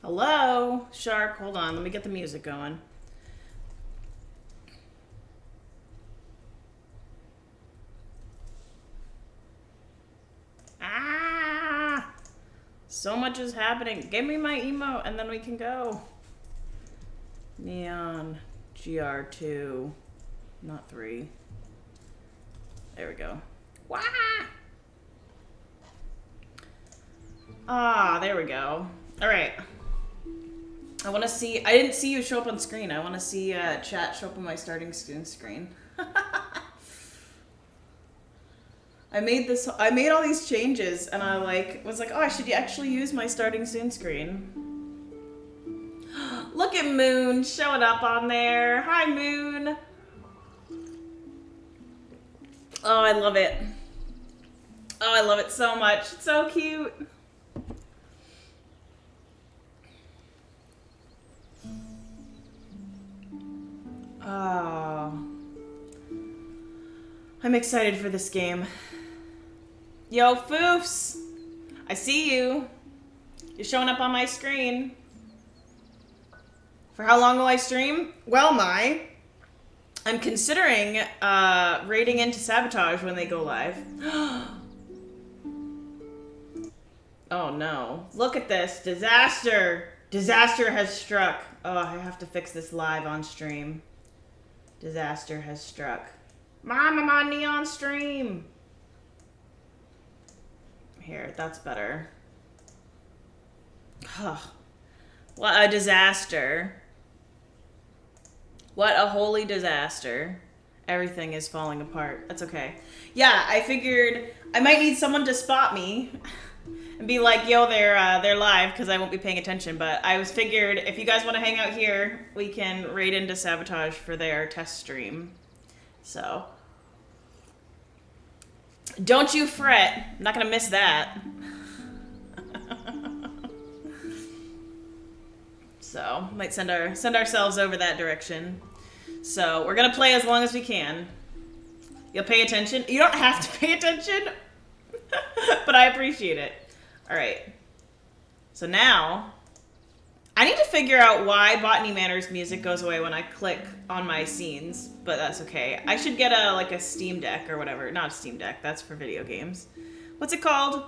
Hello? Shark, hold on. Let me get the music going. Ah! So much is happening. Give me my emote and then we can go. Neon GR2. Not 3. There we go. Wah! Ah, there we go. Alright. I want to see... I didn't see you show up on screen. I want to see chat show up on my starting screen. I made all these changes and I was like, oh, I should actually use my starting screen. Look at Moon showing up on there. Hi, Moon. Oh, I love it. Oh, I love it so much. It's so cute. Oh. I'm excited for this game. Yo, Foofs! I see you. You're showing up on my screen. For how long will I stream? Well, I'm considering raiding into Sabotage when they go live. Oh no. Look at this. Disaster! Disaster has struck. Oh, I have to fix this live on stream. Disaster has struck. Mom, I'm on Neon stream! Here, that's better. What a disaster. What a holy disaster. Everything is falling apart. That's okay. Yeah, I figured I might need someone to spot me and be like, yo, they're live, because I won't be paying attention. But I figured if you guys want to hang out here, we can raid into Sabotage for their test stream. So don't you fret. I'm not going to miss that. So, might send ourselves over that direction. So, we're going to play as long as we can. You'll pay attention? You don't have to pay attention, but I appreciate it. All right. So now, I need to figure out why Botany Manor's music goes away when I click on my scenes, but that's okay. I should get a Steam Deck or whatever. Not a Steam Deck, that's for video games. What's it called?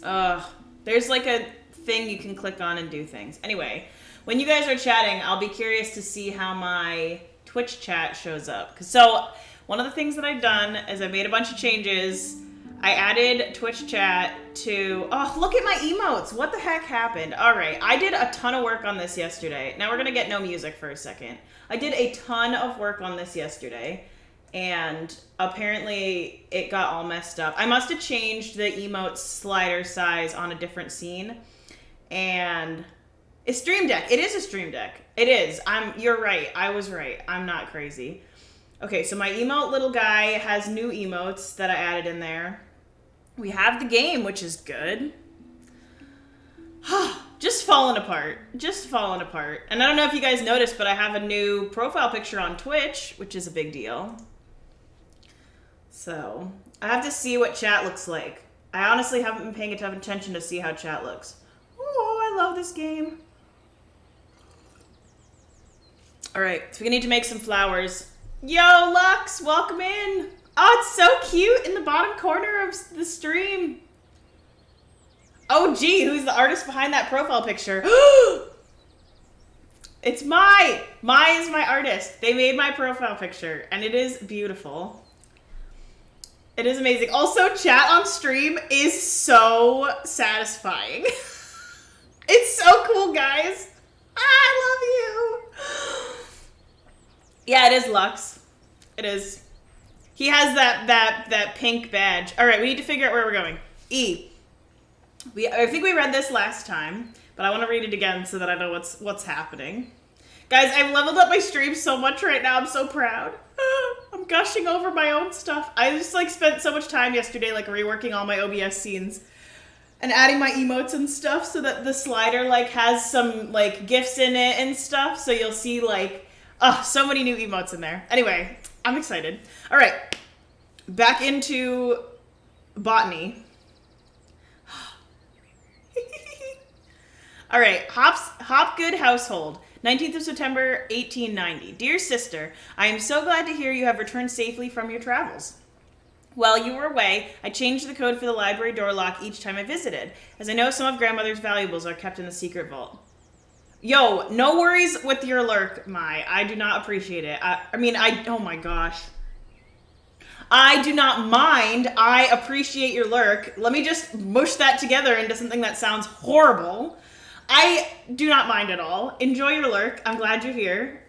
There's like a thing you can click on and do things. Anyway, when you guys are chatting, I'll be curious to see how my Twitch chat shows up. So one of the things that I've done is I made a bunch of changes. I added Twitch chat to... Oh, look at my emotes. What the heck happened? All right. I did a ton of work on this yesterday. Now we're going to get no music for a second. I did a ton of work on this yesterday, and apparently it got all messed up. I must have changed the emote slider size on a different scene, and it's Stream Deck. It is a Stream Deck. It is. You're right. I was right. I'm not crazy. Okay, so my emote little guy has new emotes that I added in there. We have the game, which is good. Just falling apart. Just falling apart. And I don't know if you guys noticed, but I have a new profile picture on Twitch, which is a big deal. So, I have to see what chat looks like. I honestly haven't been paying enough attention to see how chat looks. Oh, I love this game. Alright, so we need to make some flowers. Yo, Lux, welcome in. Oh, it's so cute in the bottom corner of the stream. Oh, gee, who's the artist behind that profile picture? It's Mai. Mai is my artist. They made my profile picture, and it is beautiful. It is amazing. Also, chat on stream is so satisfying. It's so cool, guys. I love you. Yeah, it is Lux. It is. He has that pink badge. All right, we need to figure out where we're going. E. I think we read this last time, but I want to read it again so that I know what's happening. Guys, I've leveled up my stream so much right now. I'm so proud. I'm gushing over my own stuff. I just spent so much time yesterday reworking all my OBS scenes and adding my emotes and stuff so that the slider has some GIFs in it and stuff. So you'll see so many new emotes in there. Anyway, I'm excited. All right, back into Botany. All right, Hopgood household. 19th of September, 1890. Dear sister, I am so glad to hear you have returned safely from your travels. While you were away, I changed the code for the library door lock each time I visited, as I know some of grandmother's valuables are kept in the secret vault. Yo, no worries with your lurk, Mai. I do not appreciate it. Oh my gosh. I do not mind. I appreciate your lurk. Let me just mush that together into something that sounds horrible. I do not mind at all. Enjoy your lurk. I'm glad you're here.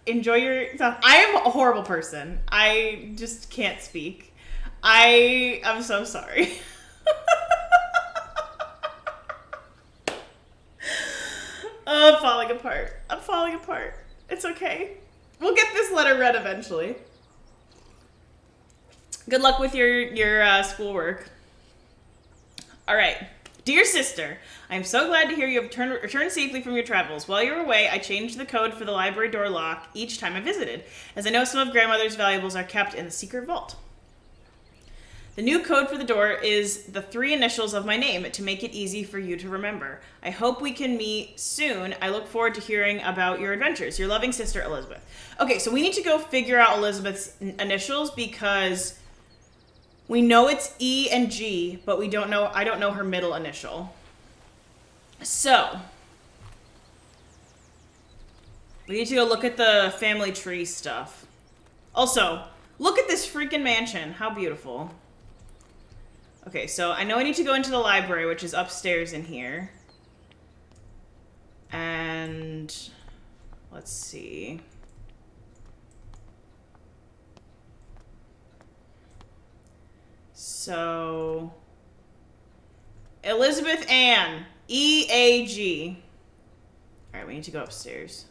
Enjoy your stuff. I am a horrible person. I just can't speak. I'm so sorry. Oh, I'm falling apart. I'm falling apart. It's okay. We'll get this letter read eventually. Good luck with your schoolwork. All right. Dear sister, I am so glad to hear you have returned safely from your travels. While you were away, I changed the code for the library door lock each time I visited, as I know some of grandmother's valuables are kept in the secret vault. The new code for the door is the 3 initials of my name to make it easy for you to remember. I hope we can meet soon. I look forward to hearing about your adventures. Your loving sister, Elizabeth. Okay, so we need to go figure out Elizabeth's initials because we know it's E and G, but I don't know her middle initial. So, we need to go look at the family tree stuff. Also, look at this freaking mansion. How beautiful. Okay, so I know I need to go into the library, which is upstairs in here. And let's see. So, Elizabeth Ann, EAG. All right, we need to go upstairs.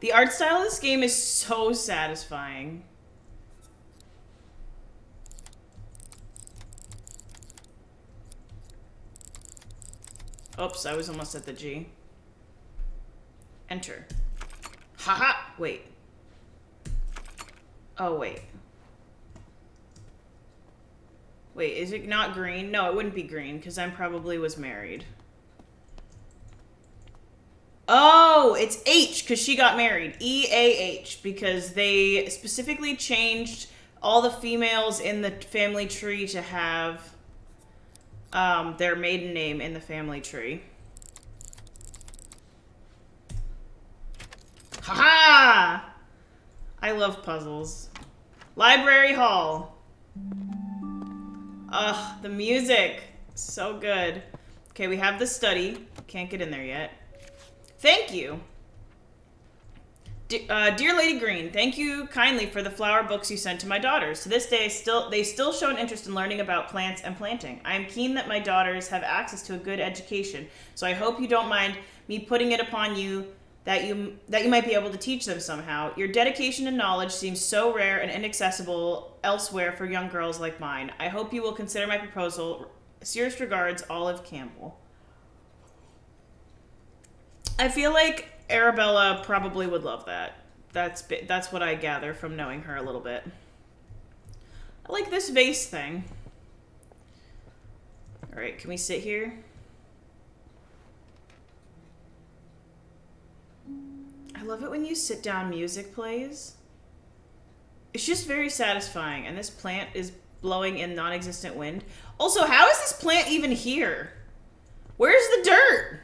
The art style of this game is so satisfying. Oops, I was almost at the G. Enter. Haha, wait. Oh, wait. Wait, is it not green? No, it wouldn't be green, because I probably was married. Oh, it's H, because she got married. EAH, because they specifically changed all the females in the family tree to have their maiden name in the family tree. Haha! I love puzzles. Library hall. Ugh, the music. So good. Okay, we have the study. Can't get in there yet. Thank you. Dear Lady Green, thank you kindly for the flower books you sent to my daughters. To this day, they still show an interest in learning about plants and planting. I am keen that my daughters have access to a good education, so I hope you don't mind me putting it upon you that you might be able to teach them somehow. Your dedication and knowledge seems so rare and inaccessible elsewhere for young girls like mine. I hope you will consider my proposal. Sincerest regards, Olive Campbell. I feel like Arabella probably would love that. That's what I gather from knowing her a little bit. I like this vase thing. All right, can we sit here? I love it when you sit down music plays. It's just very satisfying, and this plant is blowing in non-existent wind. Also, how is this plant even here? Where's the dirt?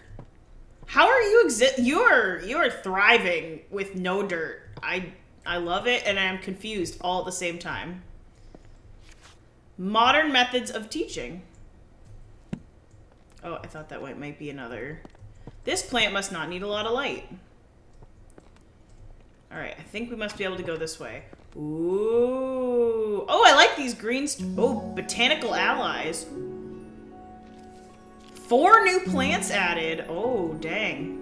How are you you are thriving with no dirt. I love it, and I'm confused all at the same time. Modern methods of teaching. Oh, I thought that might be another. This plant must not need a lot of light. All right, I think we must be able to go this way. Ooh. Oh, I like these greens. Oh, botanical allies. 4 new plants added. Oh, dang.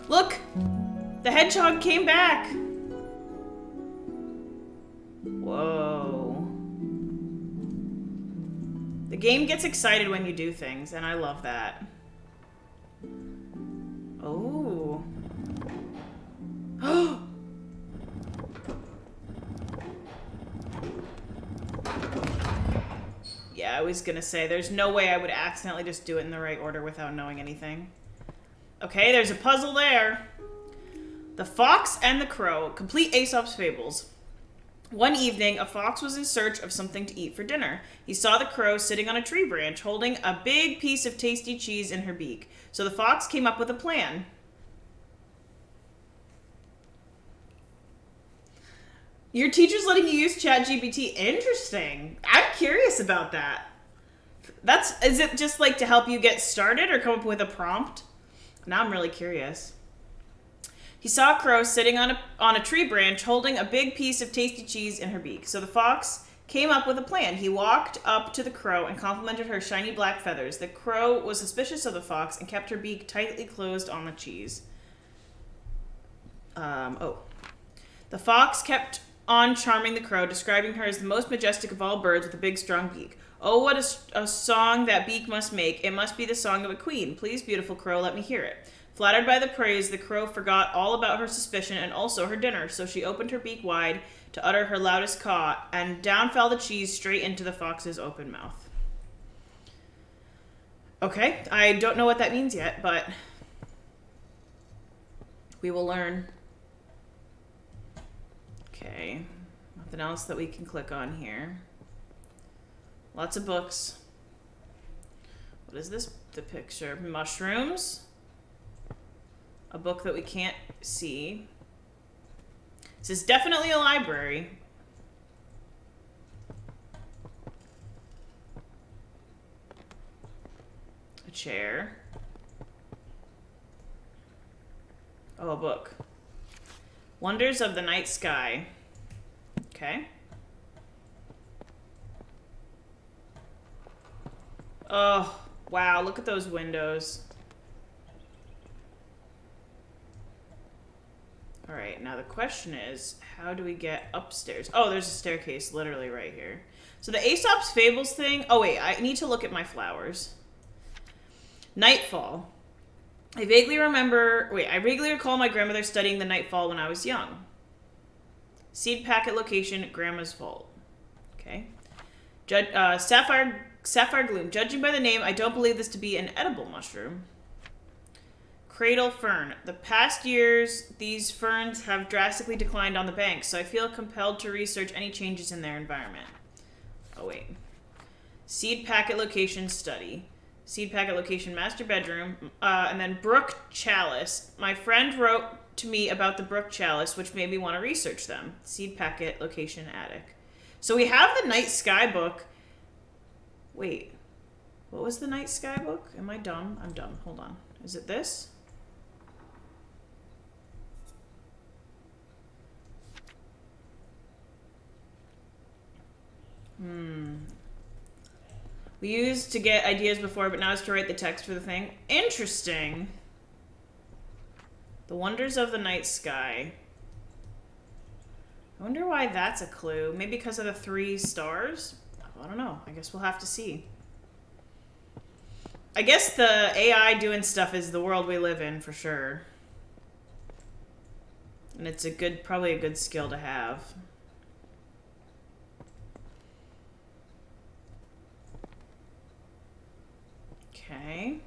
Look, the hedgehog came back. Whoa. The game gets excited when you do things, and I love that. Oh. Yeah, I was gonna say, there's no way I would accidentally just do it in the right order without knowing anything. Okay, there's a puzzle there. The Fox and the Crow, complete Aesop's Fables. One evening, a fox was in search of something to eat for dinner. He saw the crow sitting on a tree branch, holding a big piece of tasty cheese in her beak. So the fox came up with a plan. Your teacher's letting you use ChatGPT. Interesting. I'm curious about that. Is it just like to help you get started or come up with a prompt? Now I'm really curious. He saw a crow sitting on a tree branch holding a big piece of tasty cheese in her beak. So the fox came up with a plan. He walked up to the crow and complimented her shiny black feathers. The crow was suspicious of the fox and kept her beak tightly closed on the cheese. The fox kept on charming the crow, describing her as the most majestic of all birds with a big, strong beak. Oh, what a song that beak must make. It must be the song of a queen. Please, beautiful crow, let me hear it. Flattered by the praise, the crow forgot all about her suspicion and also her dinner, so she opened her beak wide to utter her loudest caw, and down fell the cheese straight into the fox's open mouth. Okay, I don't know what that means yet, but we will learn. Okay, nothing else that we can click on here. Lots of books. What is this? The picture. Mushrooms. A book that we can't see. This is definitely a library. A chair. Oh, a book. Wonders of the Night Sky. Okay. Oh, wow, look at those windows. All right, now the question is, how do we get upstairs? Oh, there's a staircase literally right here. So the Aesop's Fables thing, oh wait, I need to look at my flowers. Nightfall. I vaguely recall my grandmother studying the nightfall when I was young. Seed packet location, grandma's vault. Okay. Sapphire gloom. Judging by the name, I don't believe this to be an edible mushroom. Cradle fern. The past years, these ferns have drastically declined on the banks, so I feel compelled to research any changes in their environment. Oh, wait. Seed packet location study. Seed packet location master bedroom. And then brook chalice. My friend wrote to me about the brook chalice, which made me want to research them. Seed packet location attic. So we have the night sky book. Wait. What was the night sky book? Am I dumb? I'm dumb. Hold on. Is it this? We used to get ideas before, but now it's to write the text for the thing. Interesting. The Wonders of the Night Sky. I wonder why that's a clue. Maybe because of the 3 stars? I don't know. I guess we'll have to see. I guess the AI doing stuff is the world we live in for sure. And it's probably a good skill to have. Okay.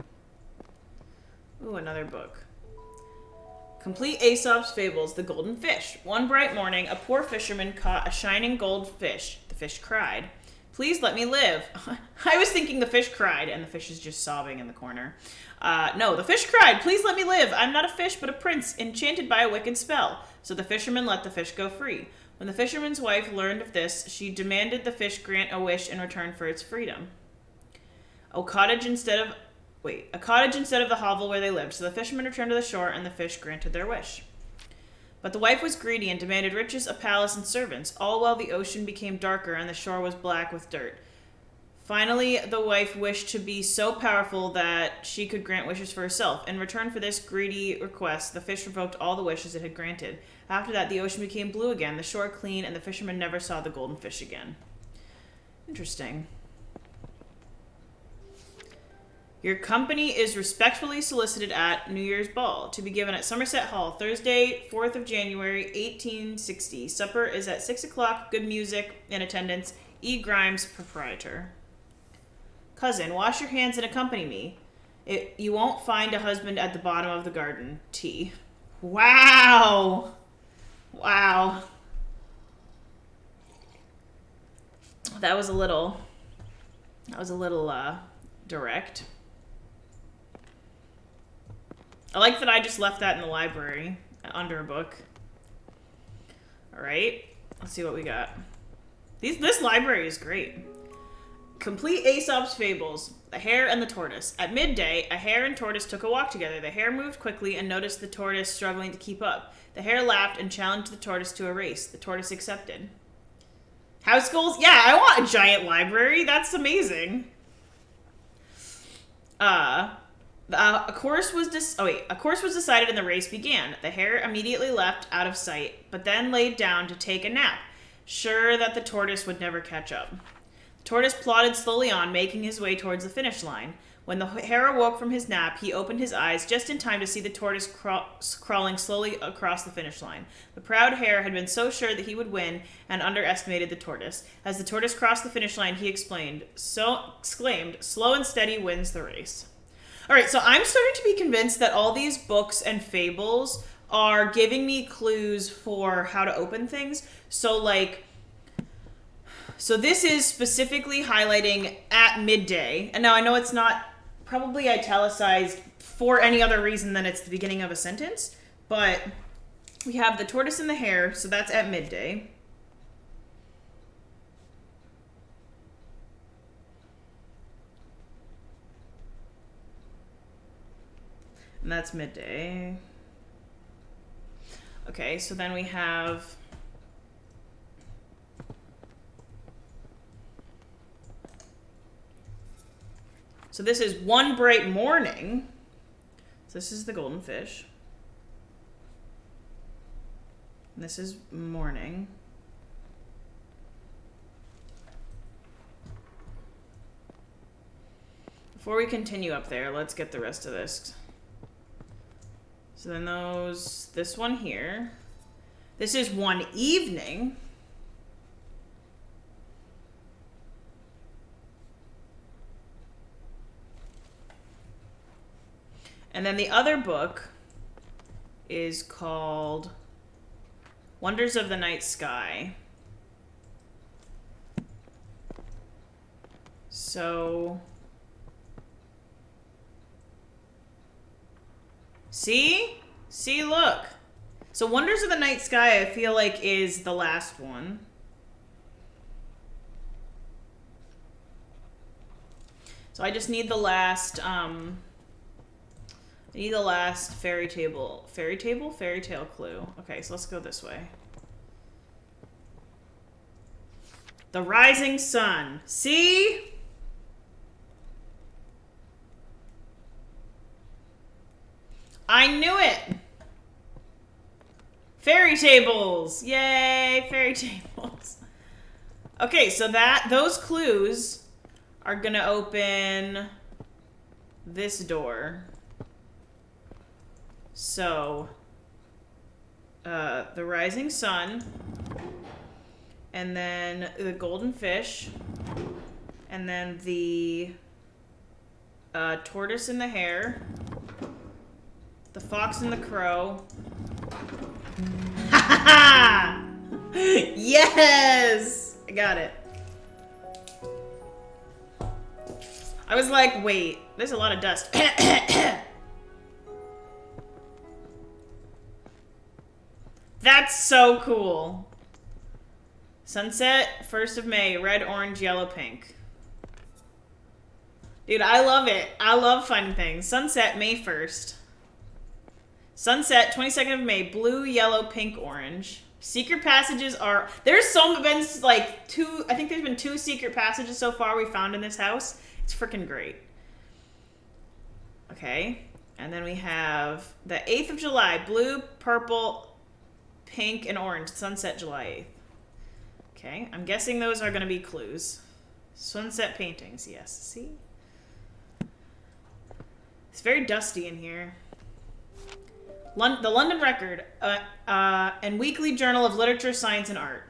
Ooh, another book. Complete Aesop's Fables, The Golden Fish. One bright morning, a poor fisherman caught a shining gold fish. The fish cried, "Please let me live." I was thinking the fish cried, and the fish is just sobbing in the corner. No, the fish cried, "Please let me live. I'm not a fish, but a prince, enchanted by a wicked spell." So the fisherman let the fish go free. When the fisherman's wife learned of this, she demanded the fish grant a wish in return for its freedom. A cottage instead of the hovel where they lived. So the fishermen returned to the shore, and the fish granted their wish. But the wife was greedy and demanded riches, a palace, and servants, all while the ocean became darker and the shore was black with dirt. Finally, the wife wished to be so powerful that she could grant wishes for herself. In return for this greedy request, the fish revoked all the wishes it had granted. After that, the ocean became blue again, the shore clean, and the fishermen never saw the golden fish again. Interesting. Your company is respectfully solicited at New Year's Ball to be given at Somerset Hall, Thursday, 4th of January, 1860. Supper is at 6 o'clock. Good music in attendance. E. Grimes, proprietor. Cousin, wash your hands and accompany me. You won't find a husband at the bottom of the garden. T. Wow. Wow. That was a little direct. I like that I just left that in the library under a book. All right, let's see what we got. This library is great. Complete Aesop's Fables, The Hare and the Tortoise. At midday, a hare and tortoise took a walk together. The hare moved quickly and noticed the tortoise struggling to keep up. The hare laughed and challenged the tortoise to a race. The tortoise accepted. House goals? Yeah, I want a giant library. That's amazing. A course was decided and the race began. The hare immediately leapt out of sight, but then laid down to take a nap, sure that the tortoise would never catch up. The tortoise plodded slowly on, making his way towards the finish line. When the hare awoke from his nap, he opened his eyes just in time to see the tortoise crawling slowly across the finish line. The proud hare had been so sure that he would win and underestimated the tortoise. As the tortoise crossed the finish line, he exclaimed, "Slow and steady wins the race." All right, so I'm starting to be convinced that all these books and fables are giving me clues for how to open things. So this is specifically highlighting at midday. And now I know it's not probably italicized for any other reason than it's the beginning of a sentence, but we have the tortoise and the hare, so that's at midday. And that's midday. Okay, so then we have... So this is one bright morning. So this is the golden fish. And this is morning. Before we continue up there, let's get the rest of this. So then this one here. This is one evening. And then the other book is called Wonders of the Night Sky. So, see, look. So Wonders of the Night Sky, I feel like, is the last one. So I just need the last, fairy tale clue. Okay, so let's go this way. The rising sun. See? I knew it. Fairy tables. Yay, fairy tables. Okay, so those clues are going to open this door. So, the rising sun, and then the golden fish, and then the tortoise and the hare, the fox and the crow. Ha ha ha! Yes! I got it. I was like, wait, there's a lot of dust. That's so cool. Sunset, 1st of May, red, orange, yellow, pink. Dude, I love it. I love fun things. Sunset, May 1st. Sunset, 22nd of May, blue, yellow, pink, orange. Secret passages are... There's been like 2... I think there's been 2 secret passages so far we found in this house. It's freaking great. Okay. And then we have the 8th of July, blue, purple... pink and orange, sunset July 8th. Okay, I'm guessing those are going to be clues. Sunset paintings, yes. See? It's very dusty in here. The London Record and Weekly Journal of Literature, Science, and Art.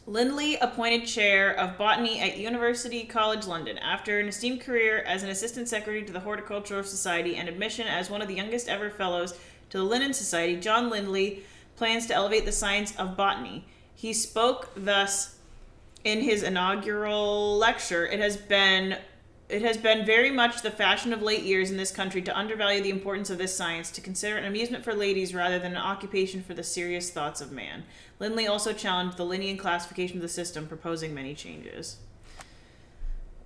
Lindley appointed chair of botany at University College London after an esteemed career as an assistant secretary to the Horticultural Society and admission as one of the youngest ever fellows to the Linnean Society. John Lindley plans to elevate the science of botany. He spoke thus in his inaugural lecture. It has been very much the fashion of late years in this country to undervalue the importance of this science, to consider it an amusement for ladies rather than an occupation for the serious thoughts of man. Lindley also challenged the Linnean classification of the system, proposing many changes.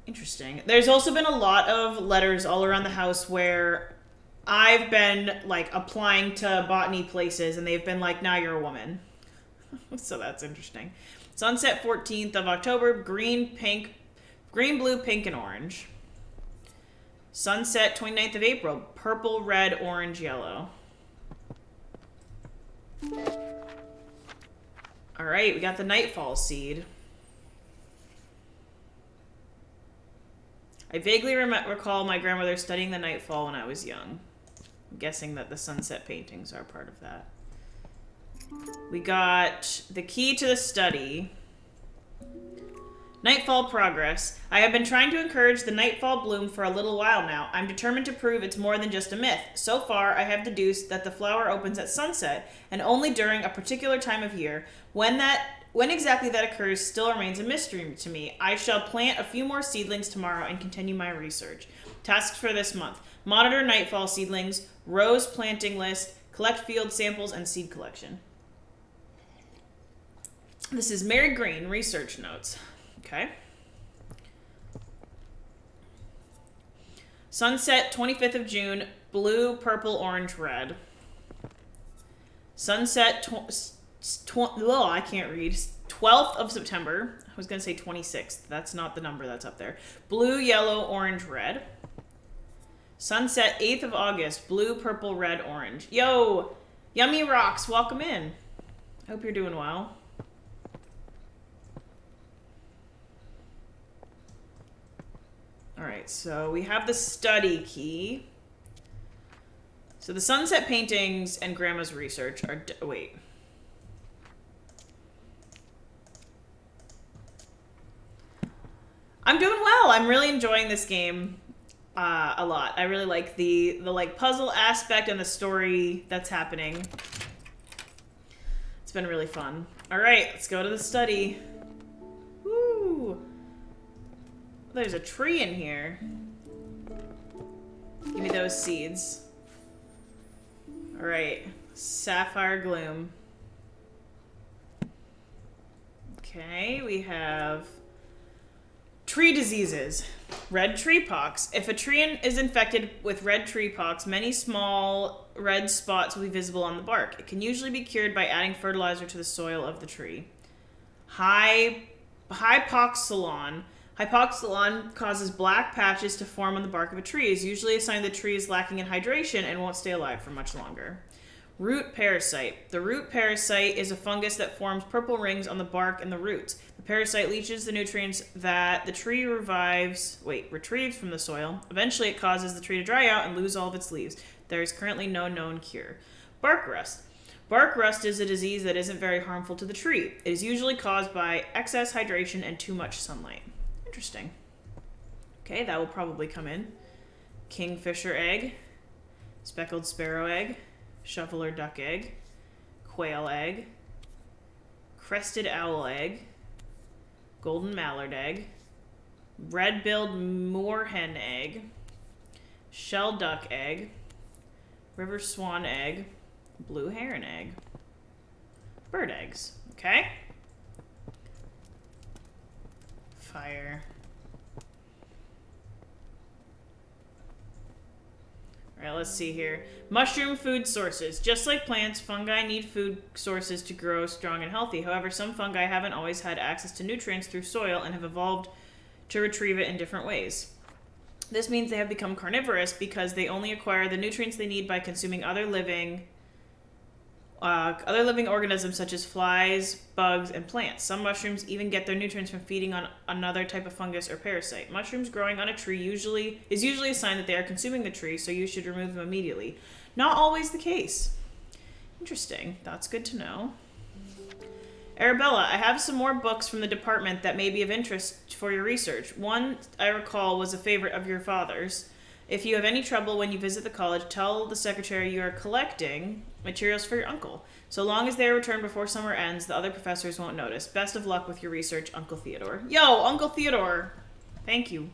Interesting. There's also been a lot of letters all around the house where I've been like applying to botany places and they've been like, now you're a woman. So that's interesting. Sunset 14th of October, green, blue, pink, and orange. Sunset 29th of April, purple, red, orange, yellow. All right, we got the nightfall seed. I vaguely recall my grandmother studying the nightfall when I was young. I'm guessing that the sunset paintings are part of that. We got the key to the study. Nightfall progress. I have been trying to encourage the nightfall bloom for a little while now. I'm determined to prove it's more than just a myth. So far, I have deduced that the flower opens at sunset and only during a particular time of year. When exactly that occurs still remains a mystery to me. I shall plant a few more seedlings tomorrow and continue my research. Tasks for this month: monitor nightfall seedlings, rose planting list, collect field samples, and seed collection. This is Mary Green, research notes. Okay. Sunset 25th of June, blue, purple, orange, red. Sunset I can't read. 12th of September. I was going to say 26th. That's not the number that's up there. Blue, yellow, orange, red. Sunset 8th of August, blue, purple, red, orange. Yo, Yummy Rocks, welcome in. I hope you're doing well. All right, so we have the study key. So the sunset paintings and Grandma's research are... wait. I'm doing well. I'm really enjoying this game a lot. I really like the like puzzle aspect and the story that's happening. It's been really fun. All right, let's go to the study. Woo! There's a tree in here. Give me those seeds. All right, Sapphire Gloom. Okay, we have tree diseases. Red tree pox. If a tree is infected with red tree pox, many small red spots will be visible on the bark. It can usually be cured by adding fertilizer to the soil of the tree. Hypoxylon. Hypoxylon causes black patches to form on the bark of a tree. It's usually a sign the tree is lacking in hydration and won't stay alive for much longer. Root parasite. The root parasite is a fungus that forms purple rings on the bark and the roots. The parasite leaches the nutrients that the tree retrieves from the soil. Eventually, it causes the tree to dry out and lose all of its leaves. There is currently no known cure. Bark rust. Bark rust is a disease that isn't very harmful to the tree. It is usually caused by excess hydration and too much sunlight. Interesting. Okay, that will probably come in. Kingfisher egg, speckled sparrow egg, shoveler duck egg, quail egg, crested owl egg, golden mallard egg, red-billed moorhen egg, shell duck egg, river swan egg, blue heron egg, bird eggs. Okay. Fire. All right, let's see here. Mushroom food sources. Just like plants, fungi need food sources to grow strong and healthy. However, some fungi haven't always had access to nutrients through soil and have evolved to retrieve it in different ways. This means they have become carnivorous because they only acquire the nutrients they need by consuming other living organisms such as flies, bugs, and plants. Some mushrooms even get their nutrients from feeding on another type of fungus or parasite. Mushrooms growing on a tree is usually a sign that they are consuming the tree, so you should remove them immediately. Not always the case. Interesting. That's good to know. Arabella, I have some more books from the department that may be of interest for your research. One, I recall, was a favorite of your father's. If you have any trouble when you visit the college, tell the secretary you are collecting materials for your uncle. So long as they are returned before summer ends, the other professors won't notice. Best of luck with your research, Uncle Theodore. Yo, Uncle Theodore. Thank you.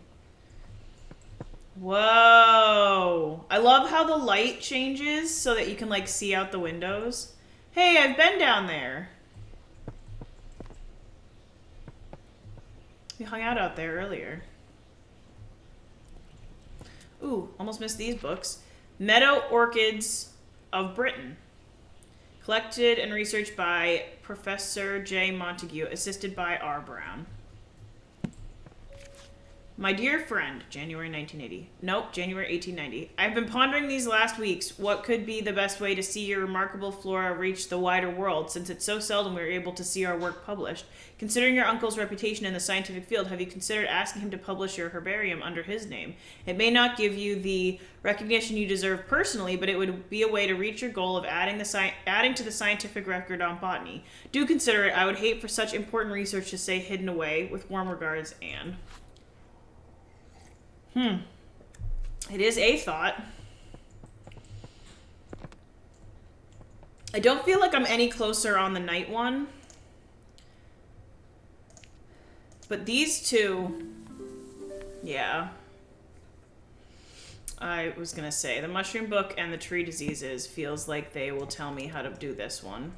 Whoa. I love how the light changes so that you can, like, see out the windows. Hey, I've been down there. We hung out there earlier. Ooh, almost missed these books. Meadow Orchids of Britain. Collected and researched by Professor J. Montague, assisted by R. Brown. My dear friend, January 1980. Nope, January 1890. I've been pondering these last weeks what could be the best way to see your remarkable flora reach the wider world, since it's so seldom we're able to see our work published. Considering your uncle's reputation in the scientific field, have you considered asking him to publish your herbarium under his name? It may not give you the recognition you deserve personally, but it would be a way to reach your goal of adding to the scientific record on botany. Do consider it. I would hate for such important research to stay hidden away. With warm regards, Anne. It is a thought. I don't feel like I'm any closer on the night one. But these two, yeah. I was gonna say, the mushroom book and the tree diseases feels like they will tell me how to do this one.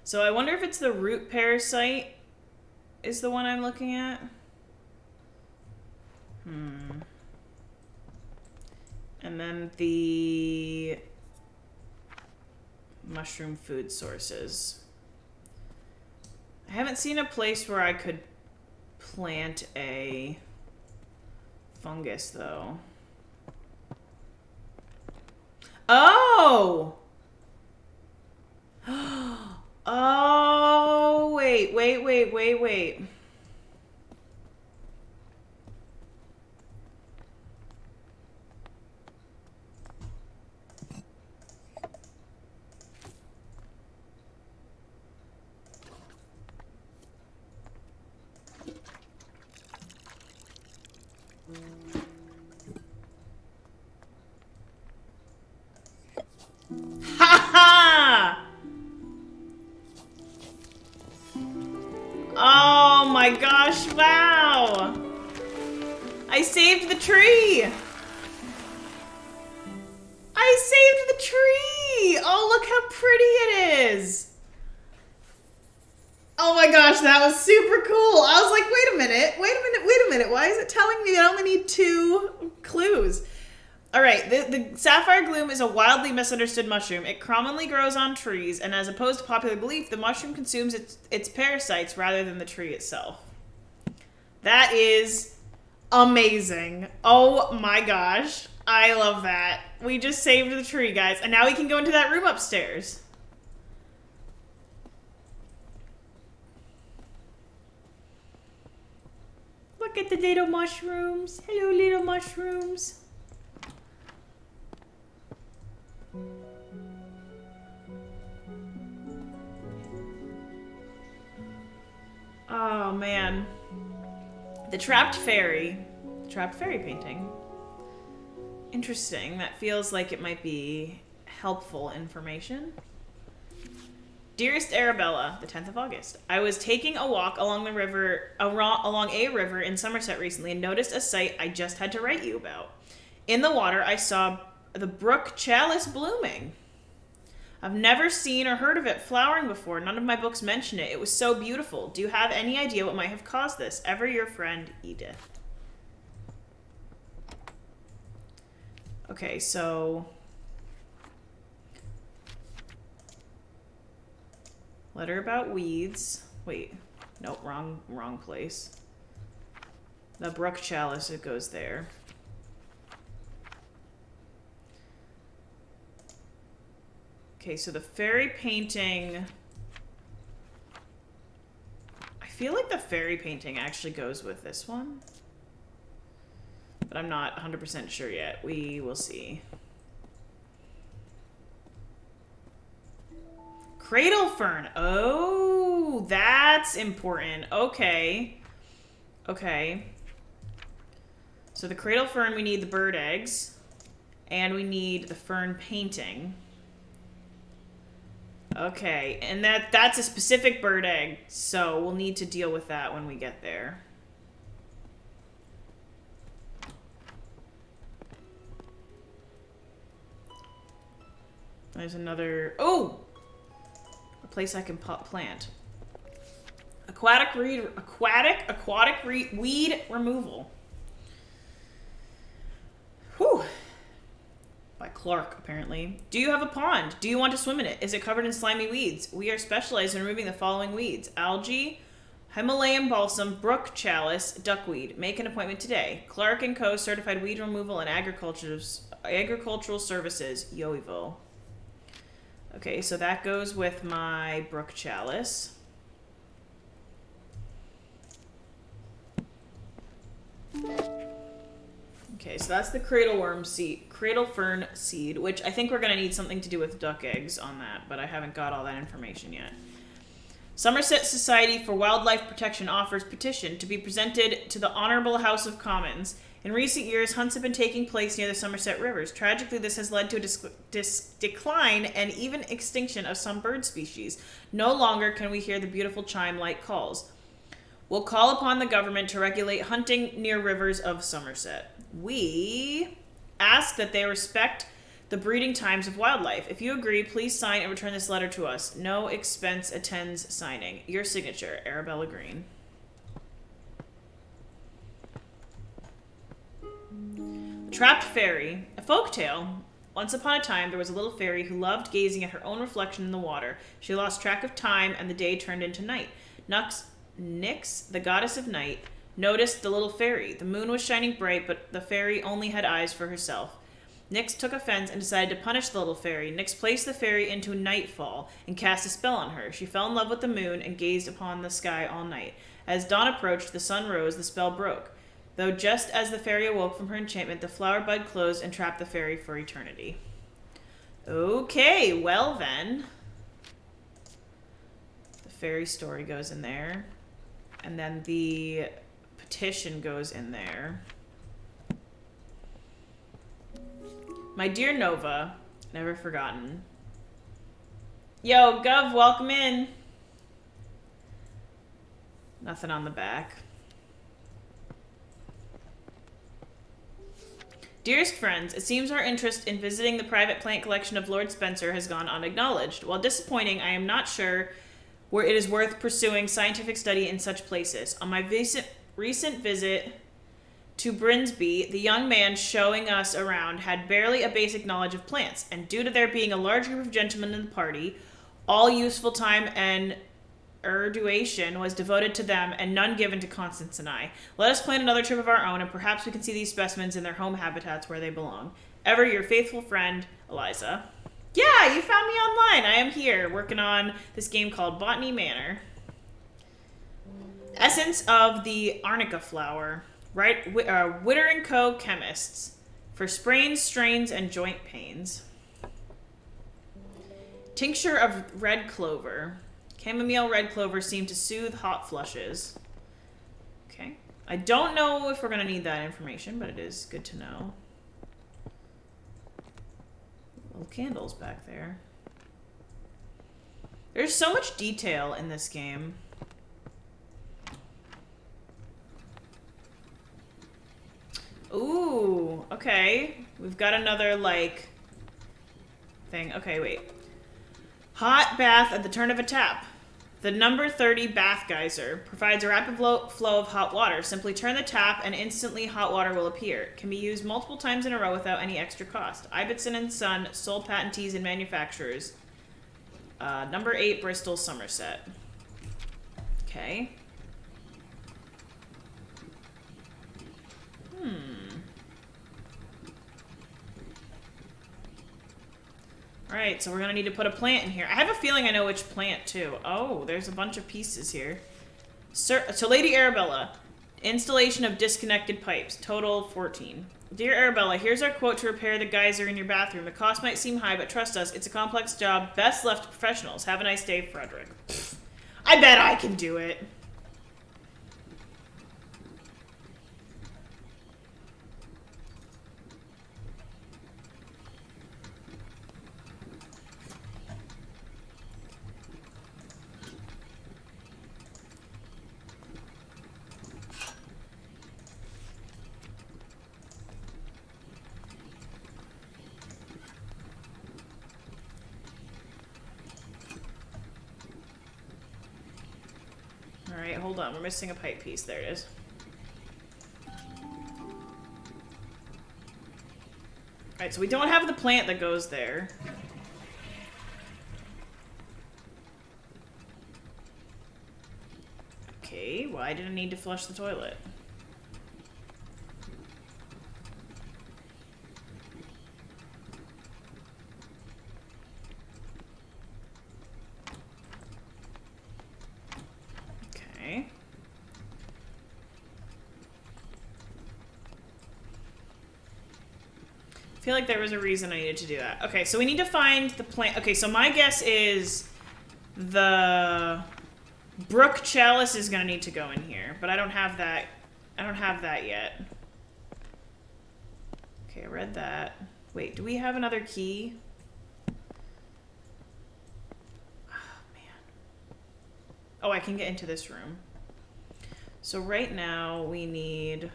So I wonder if it's the root parasite is the one I'm looking at. And then the mushroom food sources. I haven't seen a place where I could plant a fungus, though. Oh! Oh, wait. Ha ha! Oh my gosh, wow! I saved the tree! I saved the tree! Oh, look how pretty it is! Oh my gosh, that was super cool! I was like, wait a minute, why is it telling me I only need 2 clues? Alright, the sapphire gloom is a wildly misunderstood mushroom. It commonly grows on trees, and as opposed to popular belief, the mushroom consumes its parasites rather than the tree itself. That is amazing. Oh my gosh. I love that. We just saved the tree, guys. And now we can go into that room upstairs. Look at the little mushrooms. Hello, little mushrooms. Oh man. The trapped fairy painting. Interesting. That feels like it might be helpful information. Dearest Arabella, the 10th of August. I was taking a walk along a river in Somerset recently and noticed a sight I just had to write you about. In the water, I saw the brook chalice blooming. I've never seen or heard of it flowering before. None of my books mention it. It was so beautiful. Do you have any idea what might have caused this? Ever your friend, Edith. Okay, so... letter about weeds. Wait. Nope, wrong place. The brook chalice, it goes there. Okay, so the fairy painting... I feel like the fairy painting actually goes with this one. but I'm not 100% sure yet. We will see. Cradle fern. Oh, that's important. Okay. Okay. So the cradle fern, we need the bird eggs. And we need the fern painting. Okay, and that's a specific bird egg, so we'll need to deal with that when we get there. There's another... Oh! A place I can plant. Aquatic weed removal. Whew. By Clark, apparently. Do you have a pond? Do you want to swim in it? Is it covered in slimy weeds? We are specialized in removing the following weeds: algae, Himalayan balsam, brook chalice, duckweed. Make an appointment today. Clark & Co. Certified Weed Removal and Agricultural Services, Yoeville. Okay, so that goes with my brook chalice. Okay, so that's the cradle fern seed, which I think we're going to need something to do with duck eggs on that, but I haven't got all that information yet. Somerset Society for Wildlife Protection offers petition to be presented to the Honorable House of Commons. In recent years, hunts have been taking place near the Somerset rivers. Tragically, this has led to a decline and even extinction of some bird species. No longer can we hear the beautiful chime-like calls. We'll call upon the government to regulate hunting near rivers of Somerset. We ask that they respect the breeding times of wildlife. If you agree, please sign and return this letter to us. No expense attends signing. Your signature, Arabella Green. Trapped Fairy. A folktale. Once upon a time, there was a little fairy who loved gazing at her own reflection in the water. She lost track of time, and the day turned into night. Nyx, the goddess of night, noticed the little fairy. The moon was shining bright, but the fairy only had eyes for herself. Nyx took offense and decided to punish the little fairy. Nyx placed the fairy into nightfall and cast a spell on her. She fell in love with the moon and gazed upon the sky all night. As dawn approached, the sun rose, the spell broke. Though just as the fairy awoke from her enchantment, the flower bud closed and trapped the fairy for eternity. Okay, well then. The fairy story goes in there. And then the petition goes in there. My dear Nova, never forgotten. Yo, Gov, welcome in. Nothing on the back. Dearest friends, it seems our interest in visiting the private plant collection of Lord Spencer has gone unacknowledged. While disappointing, I am not sure where it is worth pursuing scientific study in such places. On my recent visit to Brinsby, the young man showing us around had barely a basic knowledge of plants, and due to there being a large group of gentlemen in the party, all useful time and erudation was devoted to them and none given to Constance and I. Let us plan another trip of our own, and perhaps we can see these specimens in their home habitats where they belong. Ever your faithful friend, Eliza. Yeah, you found me online. I am here working on this game called Botany Manor. Essence of the arnica flower. Right, Witter & Co. Chemists. For sprains, strains, and joint pains. Tincture of red clover. Chamomile red clover seem to soothe hot flushes. Okay. I don't know if we're going to need that information, but it is good to know. Little candles back there. There's so much detail in this game. Ooh, okay. We've got another, like, thing. Okay, wait. Hot bath at the turn of a tap. The number 30 bath geyser provides a rapid flow of hot water. Simply turn the tap and instantly hot water will appear. It can be used multiple times in a row without any extra cost. Ibbotson and Son, sole patentees and manufacturers. Number 8, Bristol, Somerset. Okay. Alright, so we're gonna need to put a plant in here. I have a feeling I know which plant, too. Oh, there's a bunch of pieces here. Sir, so Lady Arabella, Installation of disconnected pipes. Total 14. Dear Arabella, here's our quote to repair the geyser in your bathroom. The cost might seem high, but trust us, it's a complex job best left to professionals. Have a nice day, Frederick. I bet I can do it. Alright, hold on. We're missing a pipe piece. There it is. Alright, so we don't have the plant that goes there. Okay, why did I need to flush the toilet? Okay. I feel like there was a reason I needed to do that. Okay, so we need to find the plant. Okay, so my guess is the brook chalice is gonna need to go in here, but I don't have that. I don't have that yet. Okay, I read that. Wait, do we have another key? Oh, man. Oh, I can get into this room. So right now we need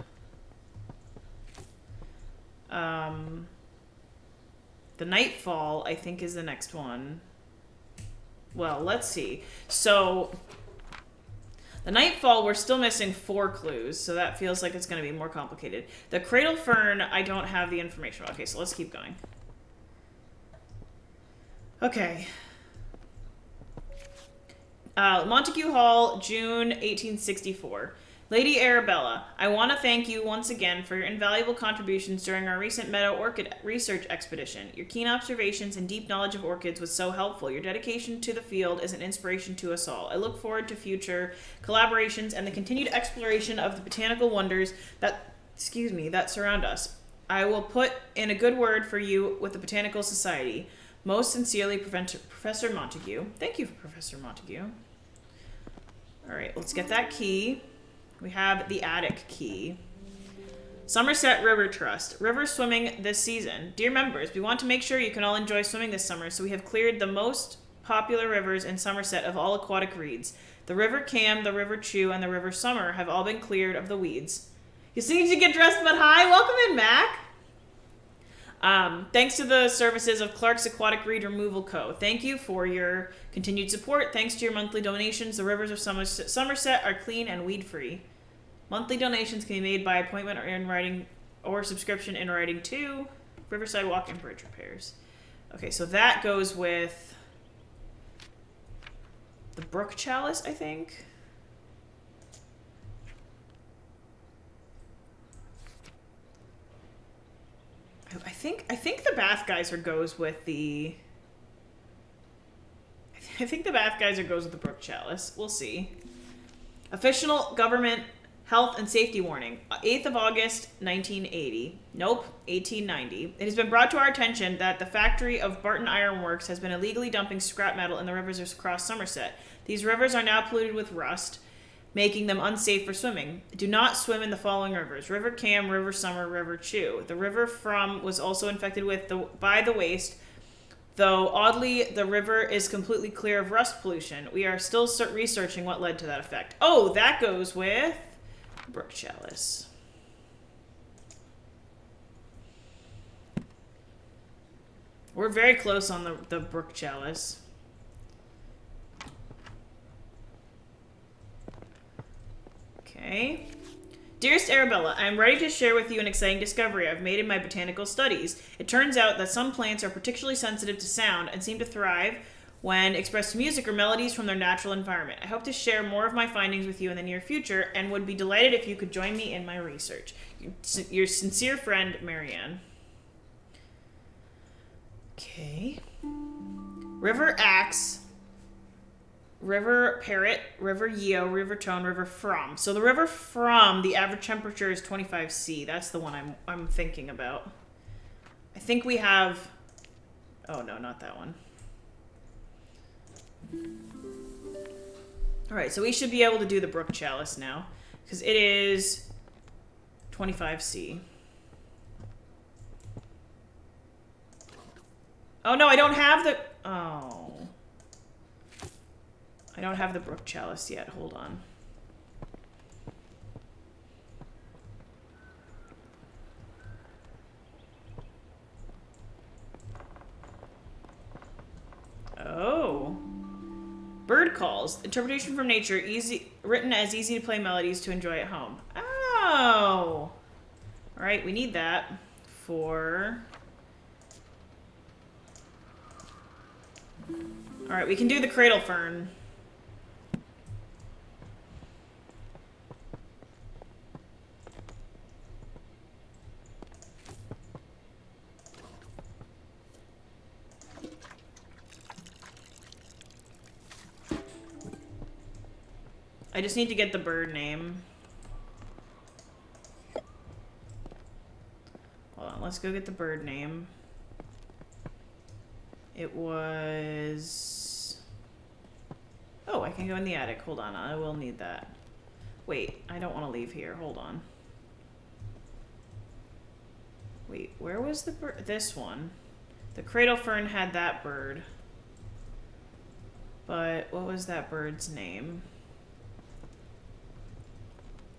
the Nightfall, I think, is the next one. Well, let's see. So the Nightfall, we're still missing 4 clues, so that feels like it's going to be more complicated. The Cradle Fern, I don't have the information about. Okay, so let's keep going. Okay. Montague Hall, June 1864. Lady Arabella, I want to thank you once again for your invaluable contributions during our recent meadow orchid research expedition. Your keen observations and deep knowledge of orchids was so helpful. Your dedication to the field is an inspiration to us all. I look forward to future collaborations and the continued exploration of the botanical wonders that surround us. I will put in a good word for you with the Botanical Society. Most sincerely, Professor Montague. Thank you, Professor Montague. All right, let's get that key. We have the attic key. Somerset River Trust. River swimming this season. Dear members, we want to make sure you can all enjoy swimming this summer, so we have cleared the most popular rivers in Somerset of all aquatic reeds. The River Cam, the River Chew, and the River Summer have all been cleared of the weeds. You seem to get dressed but high. Welcome in, Mac. Thanks to the services of Clark's Aquatic Reed Removal Co. Thank you for your continued support. Thanks to your monthly donations, the rivers of Somerset are clean and weed-free. Monthly donations can be made by appointment or in writing, or subscription in writing to Riverside Walk and Bridge Repairs. Okay, so that goes with the brook chalice, I think. I think the bath geyser goes with the. I think the bath geyser goes with the brook chalice. We'll see. Official government health and safety warning. 8th of August, 1980. Nope, 1890. It has been brought to our attention that the factory of Barton Iron Works has been illegally dumping scrap metal in the rivers across Somerset. These rivers are now polluted with rust, making them unsafe for swimming. Do not swim in the following rivers: River Cam, River Summer, River Chew. The river From was also infected by the waste, though oddly the river is completely clear of rust pollution. We are still researching what led to that effect. Oh, that goes with brook chalice. We're very close on the brook chalice. Okay. Dearest Arabella, I am ready to share with you an exciting discovery I've made in my botanical studies. It turns out that some plants are particularly sensitive to sound and seem to thrive when expressed to music or melodies from their natural environment. I hope to share more of my findings with you in the near future and would be delighted if you could join me in my research. Your sincere friend, Marianne. Okay. River Axe. River Parrot, River Yeo, River Tone, River From. So the River From, the average temperature is 25°C. That's the one I'm thinking about. I think we have... Oh, no, not that one. All right, so we should be able to do the Brook Chalice now, because it is 25°C. Oh, no, I don't have the... Oh. I don't have the Brook Chalice yet. Hold on. Oh. Bird calls. Interpretation from nature. Easy, written as easy to play melodies to enjoy at home. Oh. All right, we need that for... All right, we can do the Cradle Fern. I just need to get the bird name. Hold on, let's go get the bird name. It was... Oh, I can go in the attic. Hold on, I will need that. Wait, I don't want to leave here. Hold on. Wait, where was the bird? This one. The Cradle Fern had that bird. But what was that bird's name?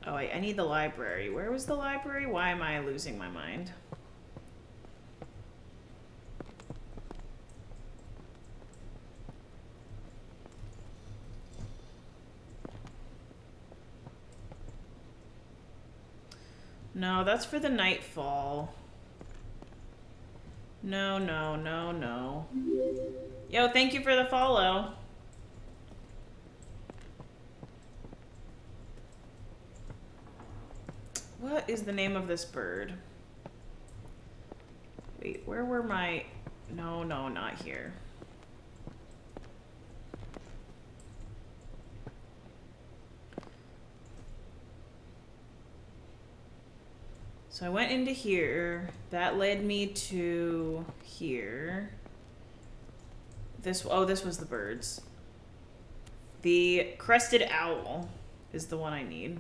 Oh, I need the library. Where was the library? Why am I losing my mind? No, that's for the nightfall. No, no, no, no. Yo, thank you for the follow. What is the name of this bird? Wait, where were my... No, no, not here. So I went into here. That led me to here. This was the birds. The crested owl is the one I need.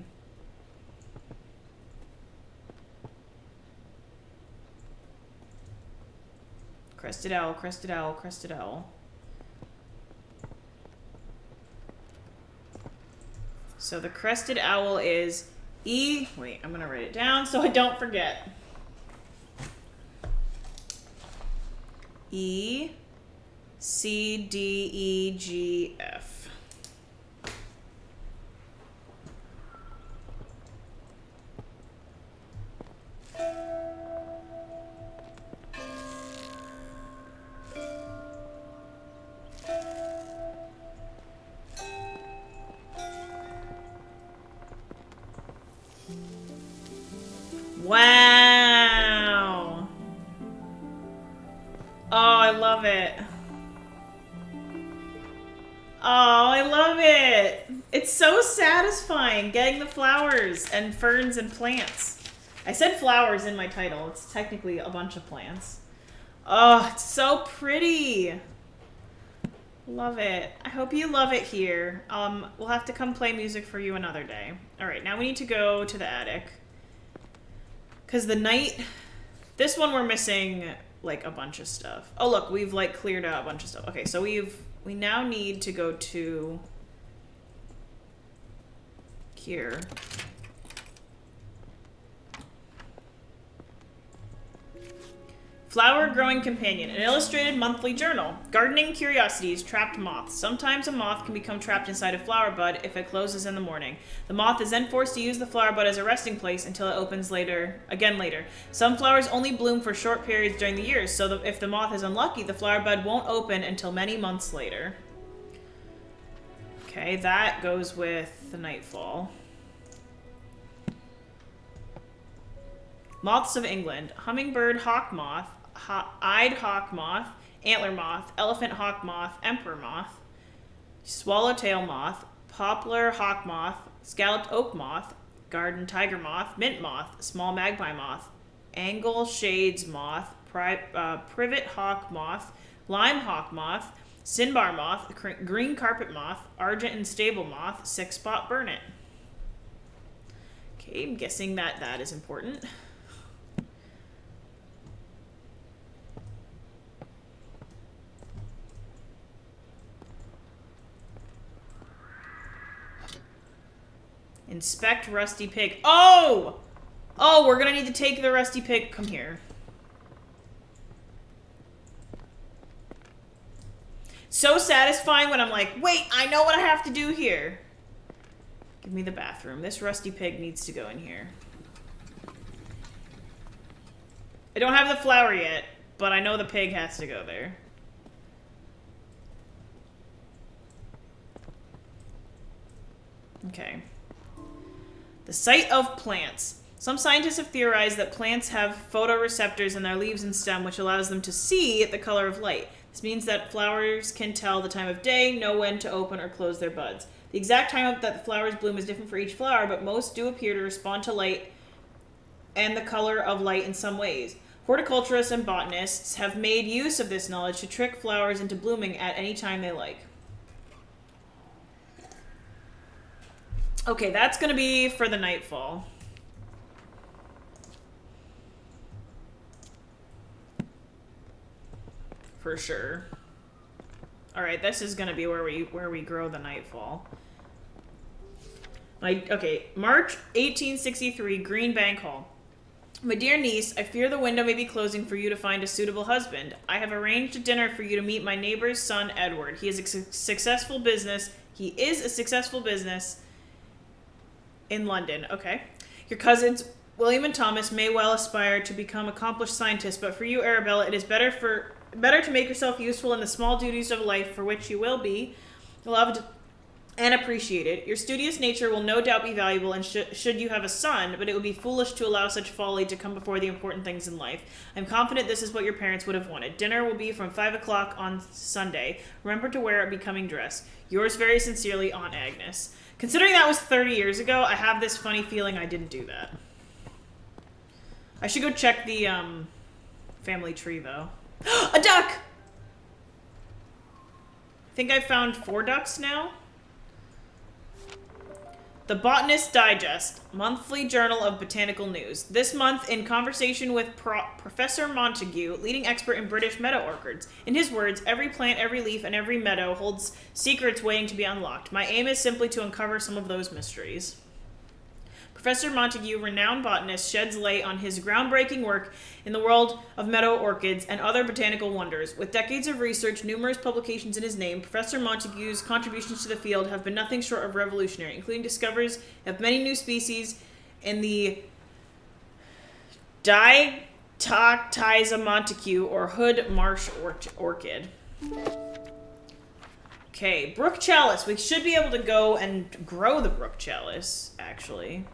Crested owl, crested owl, crested owl. So the crested owl is E. Wait, I'm gonna write it down so I don't forget. E, C, D, E, G, F. Wow. Oh, I love it. Oh, I love it. It's so satisfying getting the flowers and ferns and plants. I said flowers in my title. It's technically a bunch of plants. Oh, it's so pretty. Love it. I hope you love it here. We'll have to come play music for you another day. All right, now we need to go to the attic. Because the night... This one we're missing, like, a bunch of stuff. Oh, look, we've, like, cleared out a bunch of stuff. Okay, so we now need to go to... here. Flower Growing Companion, an illustrated monthly journal. Gardening curiosities, trapped moths. Sometimes a moth can become trapped inside a flower bud if it closes in the morning. The moth is then forced to use the flower bud as a resting place until it opens later. Some flowers only bloom for short periods during the year, so if the moth is unlucky, the flower bud won't open until many months later. Okay, that goes with the nightfall. Moths of England. Hummingbird hawk moth, eyed hawk moth, antler moth, elephant hawk moth, emperor moth, swallowtail moth, poplar hawk moth, scalloped oak moth, garden tiger moth, mint moth, small magpie moth, angle shades moth, privet hawk moth, lime hawk moth, sinbar moth, green carpet moth, argent and stable moth, six-spot burnet. Okay, I'm guessing that is important. Inspect rusty pig. Oh! Oh, we're gonna need to take the rusty pig. Come here. So satisfying when I'm like, wait, I know what I have to do here. Give me the bathroom. This rusty pig needs to go in here. I don't have the flower yet, but I know the pig has to go there. Okay. The sight of plants. Some scientists have theorized that plants have photoreceptors in their leaves and stem, which allows them to see the color of light. This means that flowers can tell the time of day, know when to open or close their buds. The exact time that the flowers bloom is different for each flower, but most do appear to respond to light and the color of light in some ways. Horticulturists and botanists have made use of this knowledge to trick flowers into blooming at any time they like. Okay, that's going to be for the nightfall. For sure. All right, this is going to be where we grow the nightfall. Okay, March 1863, Green Bank Hall. My dear niece, I fear the window may be closing for you to find a suitable husband. I have arranged a dinner for you to meet my neighbor's son, Edward. He is a successful business in London. Okay. Your cousins, William and Thomas, may well aspire to become accomplished scientists, but for you, Arabella, it is better to make yourself useful in the small duties of life for which you will be loved and appreciated. Your studious nature will no doubt be valuable and should you have a son, but it would be foolish to allow such folly to come before the important things in life. I'm confident this is what your parents would have wanted. Dinner will be from 5 o'clock on Sunday. Remember to wear a becoming dress. Yours very sincerely, Aunt Agnes. Considering that was 30 years ago, I have this funny feeling I didn't do that. I should go check the family tree, though. A duck! I think I found 4 ducks now. The Botanist Digest, monthly journal of botanical news. This month, in conversation with Professor Montague, leading expert in British meadow orchids. In his words, every plant, every leaf, and every meadow holds secrets waiting to be unlocked. My aim is simply to uncover some of those mysteries. Professor Montague, renowned botanist, sheds light on his groundbreaking work in the world of meadow orchids and other botanical wonders. With decades of research, numerous publications in his name, Professor Montague's contributions to the field have been nothing short of revolutionary, including discoveries of many new species in the Dictyza montague or hood marsh orchid. Okay, brook chalice. We should be able to go and grow the brook chalice, actually.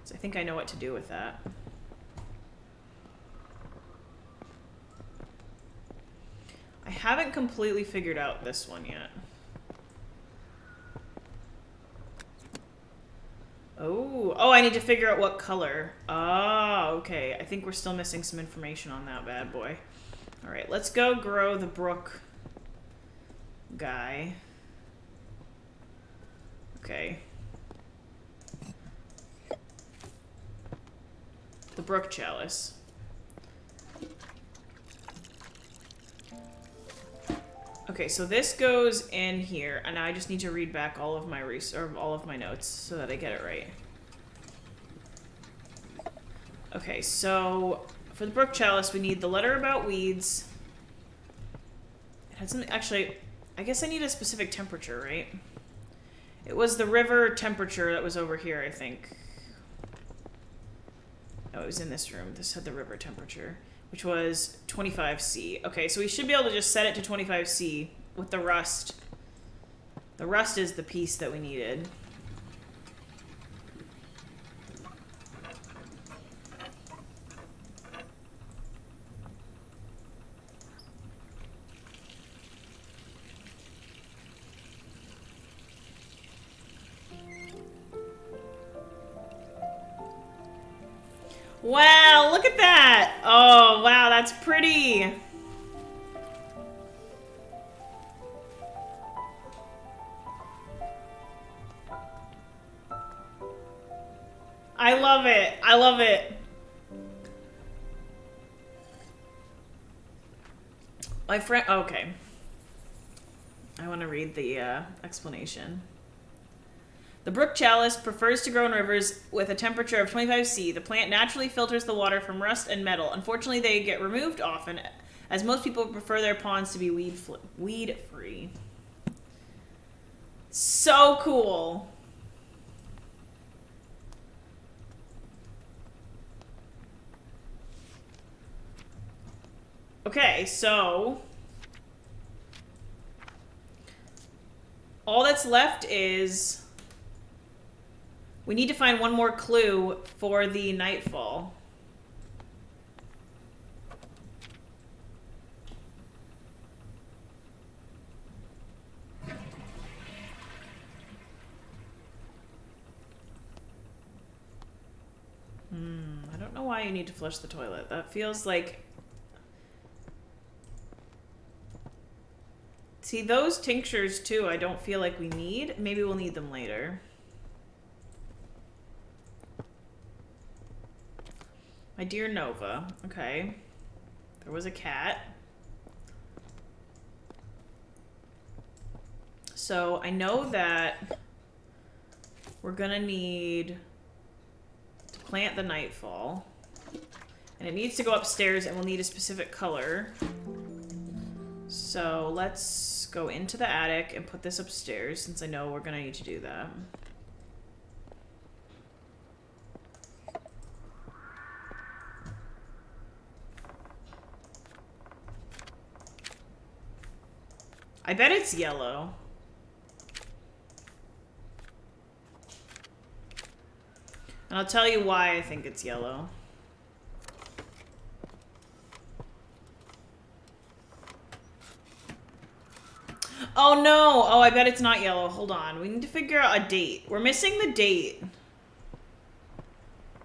So I think I know what to do with that. I haven't completely figured out this one yet. Oh, I need to figure out what color. Oh, okay. I think we're still missing some information on that bad boy. All right, let's go grow the brook guy. Okay. The brook chalice. Okay, so this goes in here, and now I just need to read back all of my notes so that I get it right. Okay, so for the brook chalice, we need the letter about weeds. It had something. Actually, I guess I need a specific temperature, right? It was the river temperature that was over here, I think. No, it was in this room. This had the river temperature, which was 25°C. Okay, so we should be able to just set it to 25°C with the rust. The rust is the piece that we needed. Wow, look at that. Oh, wow, that's pretty. I love it. I love it. My friend, okay. I want to read the explanation. The brook chalice prefers to grow in rivers with a temperature of 25°C. The plant naturally filters the water from rust and metal. Unfortunately, they get removed often, as most people prefer their ponds to be weed-free. So cool. Okay, so all that's left is we need to find one more clue for the nightfall. I don't know why you need to flush the toilet. That feels like... See, those tinctures, too, I don't feel like we need. Maybe we'll need them later. My dear Nova. Okay. There was a cat. So, I know that we're gonna need to plant the nightfall. And it needs to go upstairs, and we'll need a specific color. So let's go into the attic and put this upstairs, since I know we're gonna need to do that. I bet it's yellow. And I'll tell you why I think it's yellow. Oh no! Oh, I bet it's not yellow. Hold on. We need to figure out a date. We're missing the date.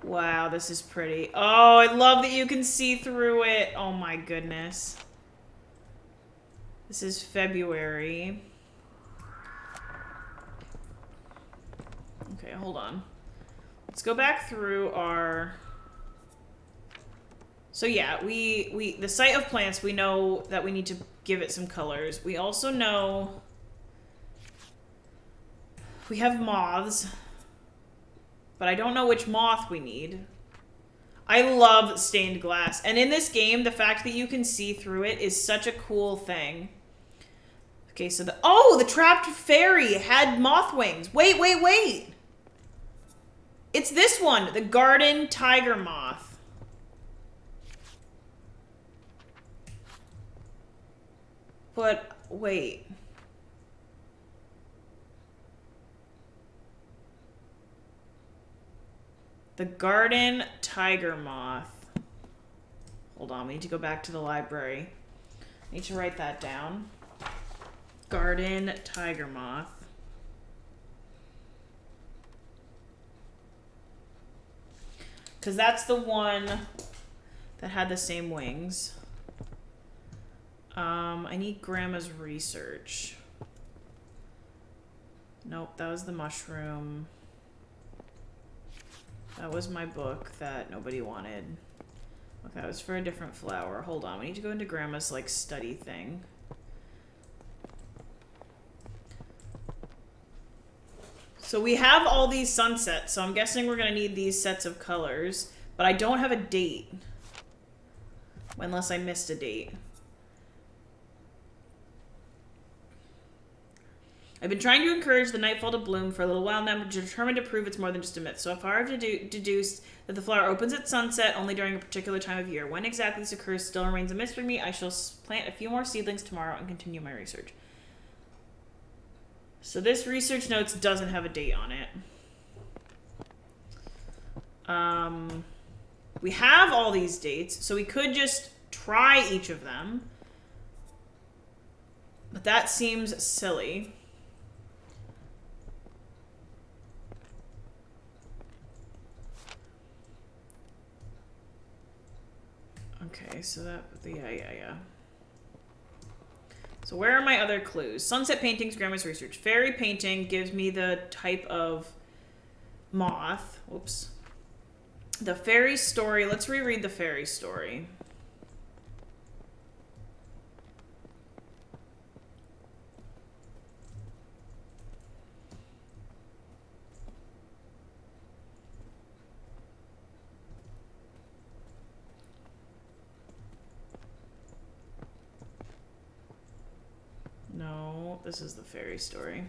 Wow, this is pretty. Oh, I love that you can see through it. Oh my goodness. This is February. Okay, hold on. Let's go back through our... So yeah, the site of plants, we know that we need to give it some colors. We also know we have moths, but I don't know which moth we need. I love stained glass. And in this game, the fact that you can see through it is such a cool thing. Okay, so the trapped fairy had moth wings. Wait, wait, wait. It's this one, the garden tiger moth. But, wait. The garden tiger moth. Hold on, we need to go back to the library. I need to write that down. Garden tiger moth. Because that's the one that had the same wings. I need Grandma's research. Nope, that was the mushroom. That was my book that nobody wanted. Okay, that was for a different flower. Hold on, we need to go into Grandma's, like, study thing. So we have all these sunsets, so I'm guessing we're gonna need these sets of colors. But I don't have a date. Unless I missed a date. I've been trying to encourage the nightfall to bloom for a little while now, but determined to prove it's more than just a myth. So far, I've deduced that the flower opens at sunset only during a particular time of year. When exactly this occurs still remains a mystery to me. I shall plant a few more seedlings tomorrow and continue my research. So this research notes doesn't have a date on it. We have all these dates, so we could just try each of them. But that seems silly. Okay, so that, yeah. So where are my other clues? Sunset paintings, grandma's research. Fairy painting gives me the type of moth. Whoops. The fairy story. Let's reread the fairy story. No, this is the fairy story.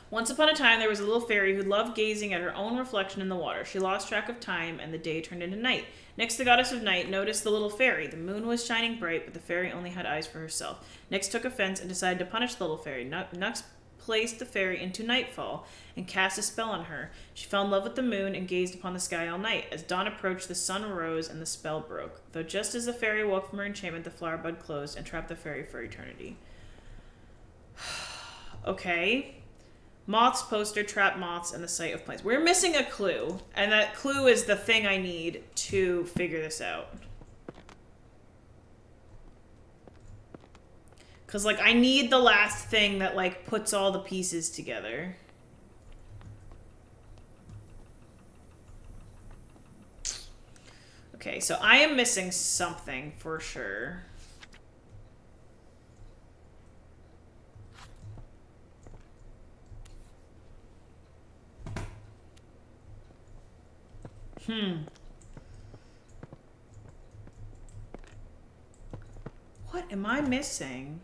Once upon a time, there was a little fairy who loved gazing at her own reflection in the water. She lost track of time, and the day turned into night. Next, the goddess of night noticed the little fairy. The moon was shining bright, but the fairy only had eyes for herself. Nyx took offense and decided to punish the little fairy. Nyx placed the fairy into nightfall and cast a spell on her. She fell in love with the moon and gazed upon the sky all night. As dawn approached, the sun arose and the spell broke. Though just as the fairy woke from her enchantment, the flower bud closed and trapped the fairy for eternity. Okay. Moths poster, trap moths, and the site of plants. We're missing a clue, and that clue is the thing I need to figure this out. Because, like, I need the last thing that, like, puts all the pieces together. Okay, so I am missing something for sure. What am I missing?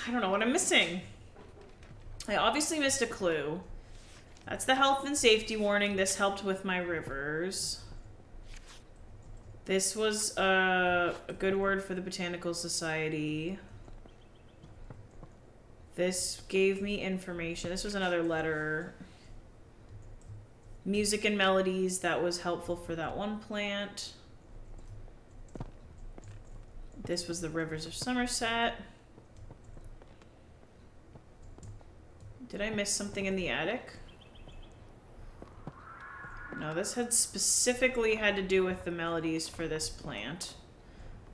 I don't know what I'm missing. I obviously missed a clue. That's the health and safety warning. This helped with my rivers. This was a good word for the Botanical Society. This gave me information. This was another letter. Music and melodies. That was helpful for that one plant. This was the rivers of Somerset. Did I miss something in the attic? No, this had specifically had to do with the melodies for this plant.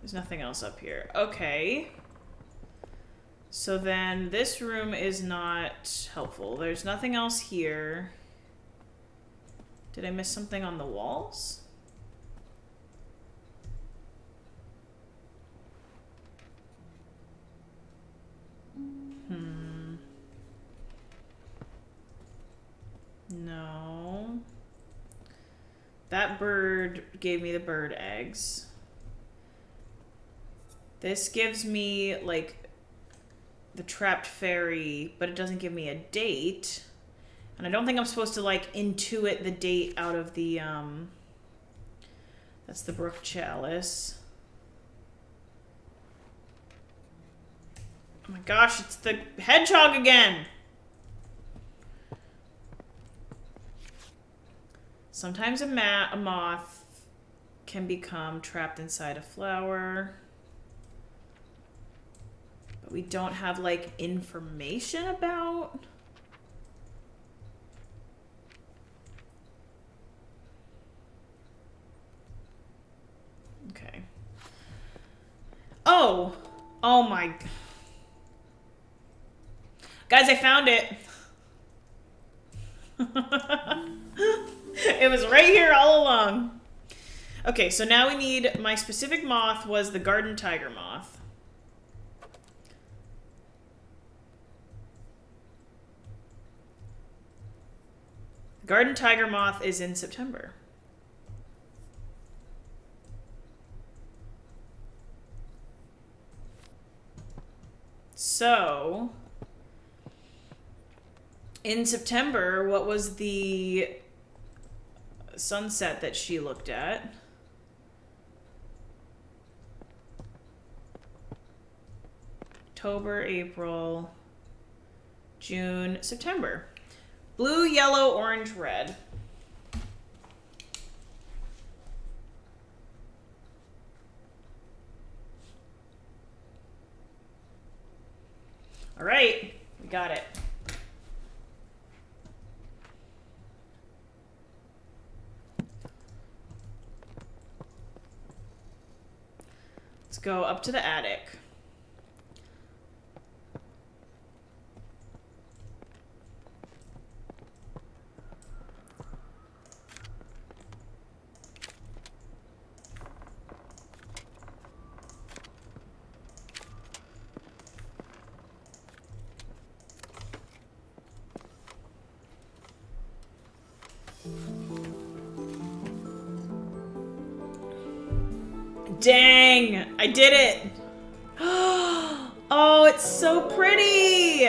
There's nothing else up here. Okay. So then this room is not helpful. There's nothing else here. Did I miss something on the walls? No. That bird gave me the bird eggs. This gives me, like, the trapped fairy, but it doesn't give me a date. And I don't think I'm supposed to, like, intuit the date out of the, that's the brook chalice. Oh my gosh, it's the hedgehog again! Sometimes a moth can become trapped inside a flower. But we don't have, like, information about. Okay. Oh! Oh my... Guys, I found it! It was right here all along. Okay, so now we need... My specific moth was the garden tiger moth. Garden tiger moth is in September. So... In September, what was the sunset that she looked at? October, April, June, September. Blue, yellow, orange, red. All right, we got it. Let's go up to the attic. Dang, I did it. Oh, it's so pretty.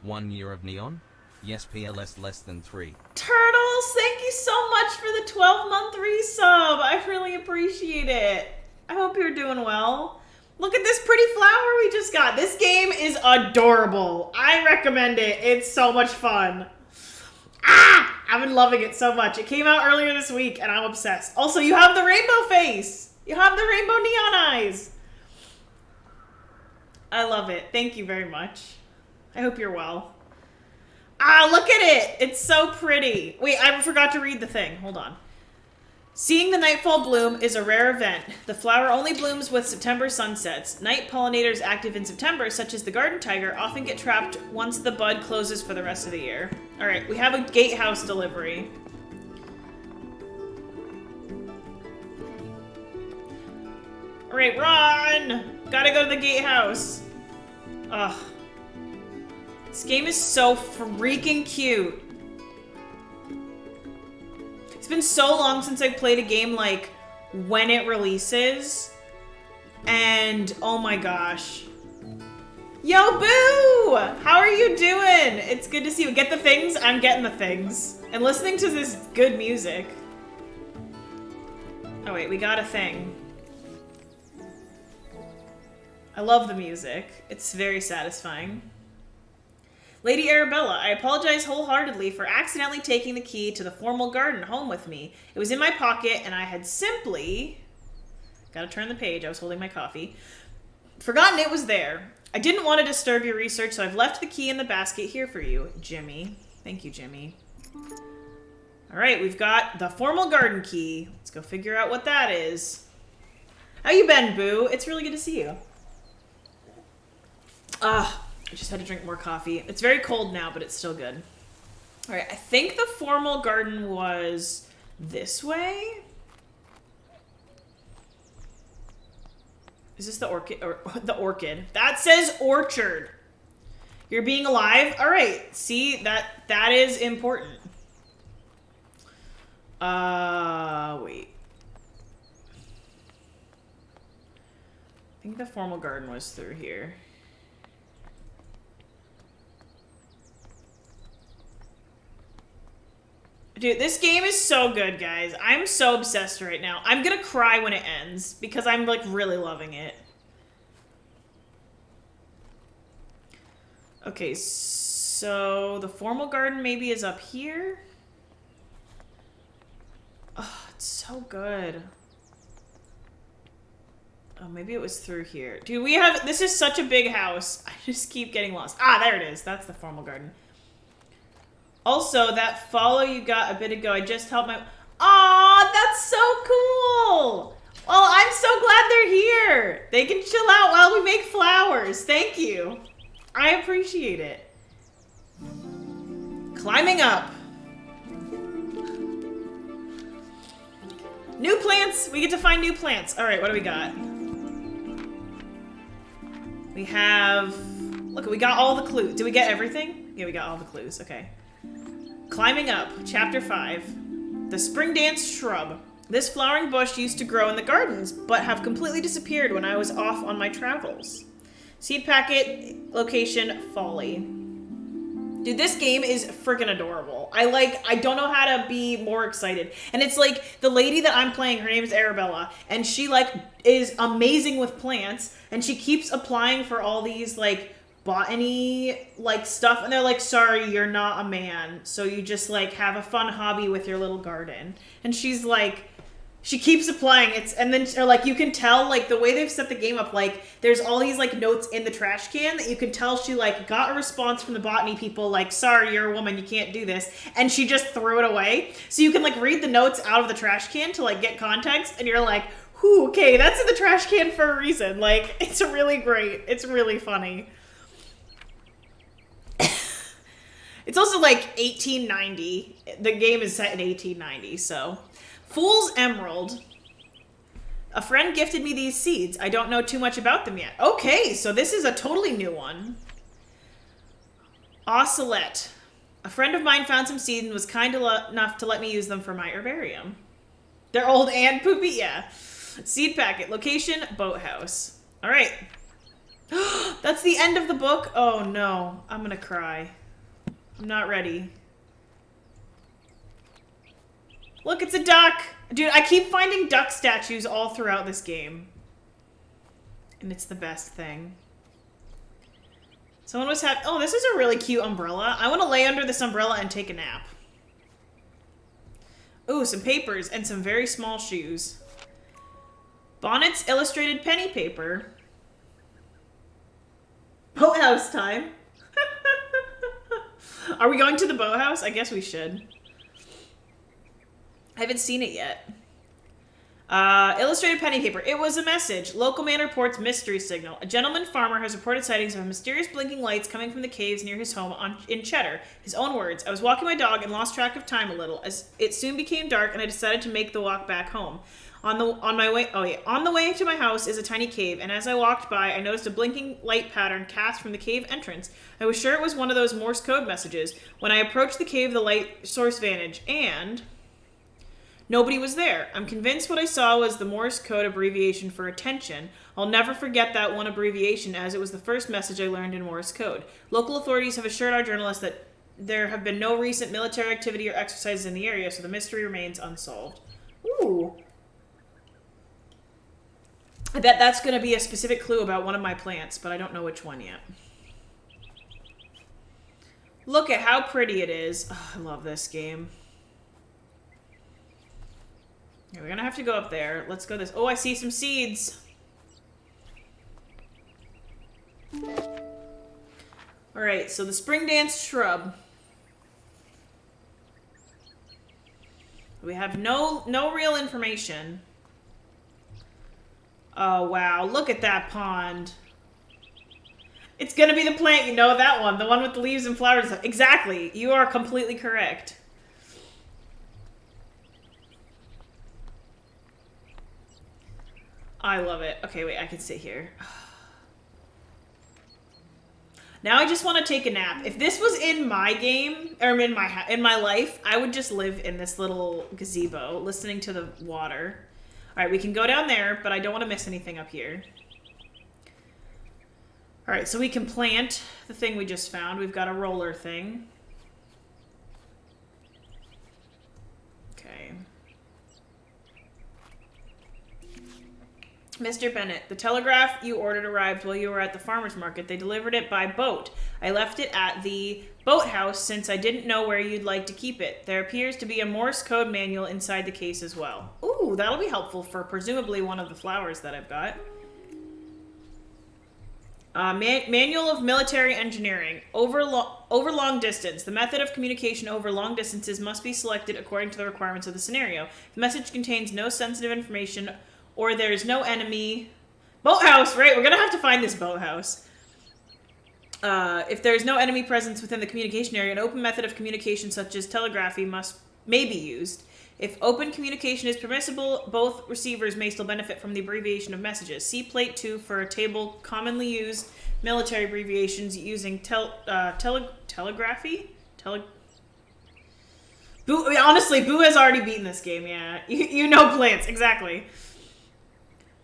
1 year of neon? Yes, PLS less than 3. Turtles, thank you so much for the 12-month resub. I really appreciate it. I hope you're doing well. Look at this pretty flower we just got. This game is adorable. I recommend it. It's so much fun. Ah! I've been loving it so much. It came out earlier this week, and I'm obsessed. Also, you have the rainbow face. You have the rainbow neon eyes. I love it. Thank you very much. I hope you're well. Ah, look at it. It's so pretty. Wait, I forgot to read the thing. Hold on. Seeing the nightfall bloom is a rare event. The flower only blooms with September sunsets. Night pollinators active in September, such as the garden tiger, often get trapped once the bud closes for the rest of the year. All right, we have a gatehouse delivery. All right, run! Gotta go to the gatehouse. Ugh. This game is so freaking cute. It's been so long since I've played a game like when it releases. And oh my gosh. Yo, Boo! How are you doing? It's good to see you. Get the things? I'm getting the things. And listening to this good music. Oh wait, we got a thing. I love the music. It's very satisfying. Lady Arabella, I apologize wholeheartedly for accidentally taking the key to the formal garden home with me. It was in my pocket and I had simply... Gotta turn the page, I was holding my coffee. Forgotten it was there. I didn't want to disturb your research, so I've left the key in the basket here for you, Jimmy. Thank you, Jimmy. Alright, we've got the formal garden key. Let's go figure out what that is. How you been, Boo? It's really good to see you. I just had to drink more coffee. It's very cold now, but it's still good. All right, I think the formal garden was this way. Is this the orchid? Or the orchid? That says orchard. You're being alive? All right, see, that is important. Wait. I think the formal garden was through here. Dude, this game is so good, guys. I'm so obsessed right now. I'm gonna cry when it ends because I'm like really loving it. Okay, so the formal garden maybe is up here. Oh, it's so good. Oh, maybe it was through here. Dude, this is such a big house. I just keep getting lost. Ah, there it is. That's the formal garden. Also, that follow you got a bit ago, I just helped my... Aw, that's so cool! Well, I'm so glad they're here. They can chill out while we make flowers. Thank you. I appreciate it. Climbing up. New plants. We get to find new plants. All right, what do we got? We have... Look, we got all the clues. Did we get everything? Yeah, we got all the clues. Okay. Climbing up, chapter 5. The spring dance shrub. This flowering bush used to grow in the gardens, but have completely disappeared when I was off on my travels. Seed packet, location, Folly. Dude, this game is freaking adorable. I don't know how to be more excited. And it's like, the lady that I'm playing, her name is Arabella, and she like is amazing with plants, and she keeps applying for all these like botany like stuff, and they're like, sorry, you're not a man, so you just like have a fun hobby with your little garden. And she's like She keeps applying. And then or like you can tell like the way they've set the game up, like there's all these like notes in the trash can that you can tell she like got a response from the botany people like, sorry, you're a woman, you can't do this, and she just threw it away. So you can like read the notes out of the trash can to like get context, and you're like, whew, okay, that's in the trash can for a reason. Like, it's really great. It's really funny. It's also like 1890. The game is set in 1890, so. Fool's Emerald. A friend gifted me these seeds. I don't know too much about them yet. Okay, so this is a totally new one. Oscillette. A friend of mine found some seeds and was kind enough to let me use them for my herbarium. They're old and poopy? Yeah. Seed packet. Location, boathouse. All right. That's the end of the book? Oh, no. I'm going to cry. I'm not ready. Look, it's a duck! Dude, I keep finding duck statues all throughout this game. And it's the best thing. Someone was having... Oh, this is a really cute umbrella. I want to lay under this umbrella and take a nap. Ooh, some papers and some very small shoes. Bonnet's illustrated penny paper. Boathouse time. Are we going to the boathouse? I guess we should. I haven't seen it yet. Illustrated penny paper. It was a message. Local man reports mystery signal. A gentleman farmer has reported sightings of mysterious blinking lights coming from the caves near his home in Cheddar. His own words. I was walking my dog and lost track of time a little. As it soon became dark and I decided to make the walk back home. On the way to my house is a tiny cave, and as I walked by, I noticed a blinking light pattern cast from the cave entrance. I was sure it was one of those Morse code messages. When I approached the cave, the light source vanished, and nobody was there. I'm convinced what I saw was the Morse code abbreviation for attention. I'll never forget that one abbreviation, as it was the first message I learned in Morse code. Local authorities have assured our journalists that there have been no recent military activity or exercises in the area, so the mystery remains unsolved. Ooh. I bet that's going to be a specific clue about one of my plants, but I don't know which one yet. Look at how pretty it is. Oh, I love this game. Yeah, we're going to have to go up there. Let's go this. Oh, I see some seeds. All right, so the spring dance shrub. We have no real information. Oh, wow. Look at that pond. It's going to be the plant, you know, that one. The one with the leaves and flowers. Exactly. You are completely correct. I love it. Okay, wait. I can sit here. Now I just want to take a nap. If this was in my game, or in my life, I would just live in this little gazebo, listening to the water. All right, we can go down there, but I don't want to miss anything up here. All right, so we can plant the thing we just found. We've got a roller thing. Okay. Mr. Bennett, the telegraph you ordered arrived while you were at the farmer's market. They delivered it by boat. I left it at the boathouse since I didn't know where you'd like to keep it. There appears to be a Morse code manual inside the case as well. Ooh, that'll be helpful for presumably one of the flowers that I've got. Manual of Military Engineering. Over long distance. The method of communication over long distances must be selected according to the requirements of the scenario. The message contains no sensitive information or there is no enemy. Boathouse, right? We're going to have to find this boathouse. If there is no enemy presence within the communication area, an open method of communication such as telegraphy may be used. If open communication is permissible, both receivers may still benefit from the abbreviation of messages. See Plate 2 for a table commonly used military abbreviations using telegraphy? Boo, honestly, Boo has already beaten this game, yeah. You know plants, exactly.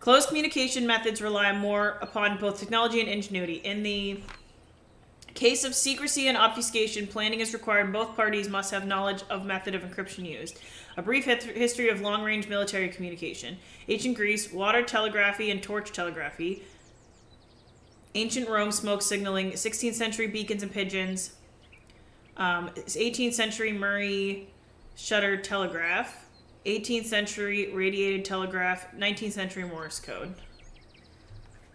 Closed communication methods rely more upon both technology and ingenuity. In the case of secrecy and obfuscation, planning is required. Both parties must have knowledge of method of encryption used. A brief history of long-range military communication. Ancient Greece, water telegraphy and torch telegraphy. Ancient Rome, smoke signaling. 16th century beacons and pigeons. 18th century Murray shutter telegraph. 18th century radiated telegraph, 19th century Morse code.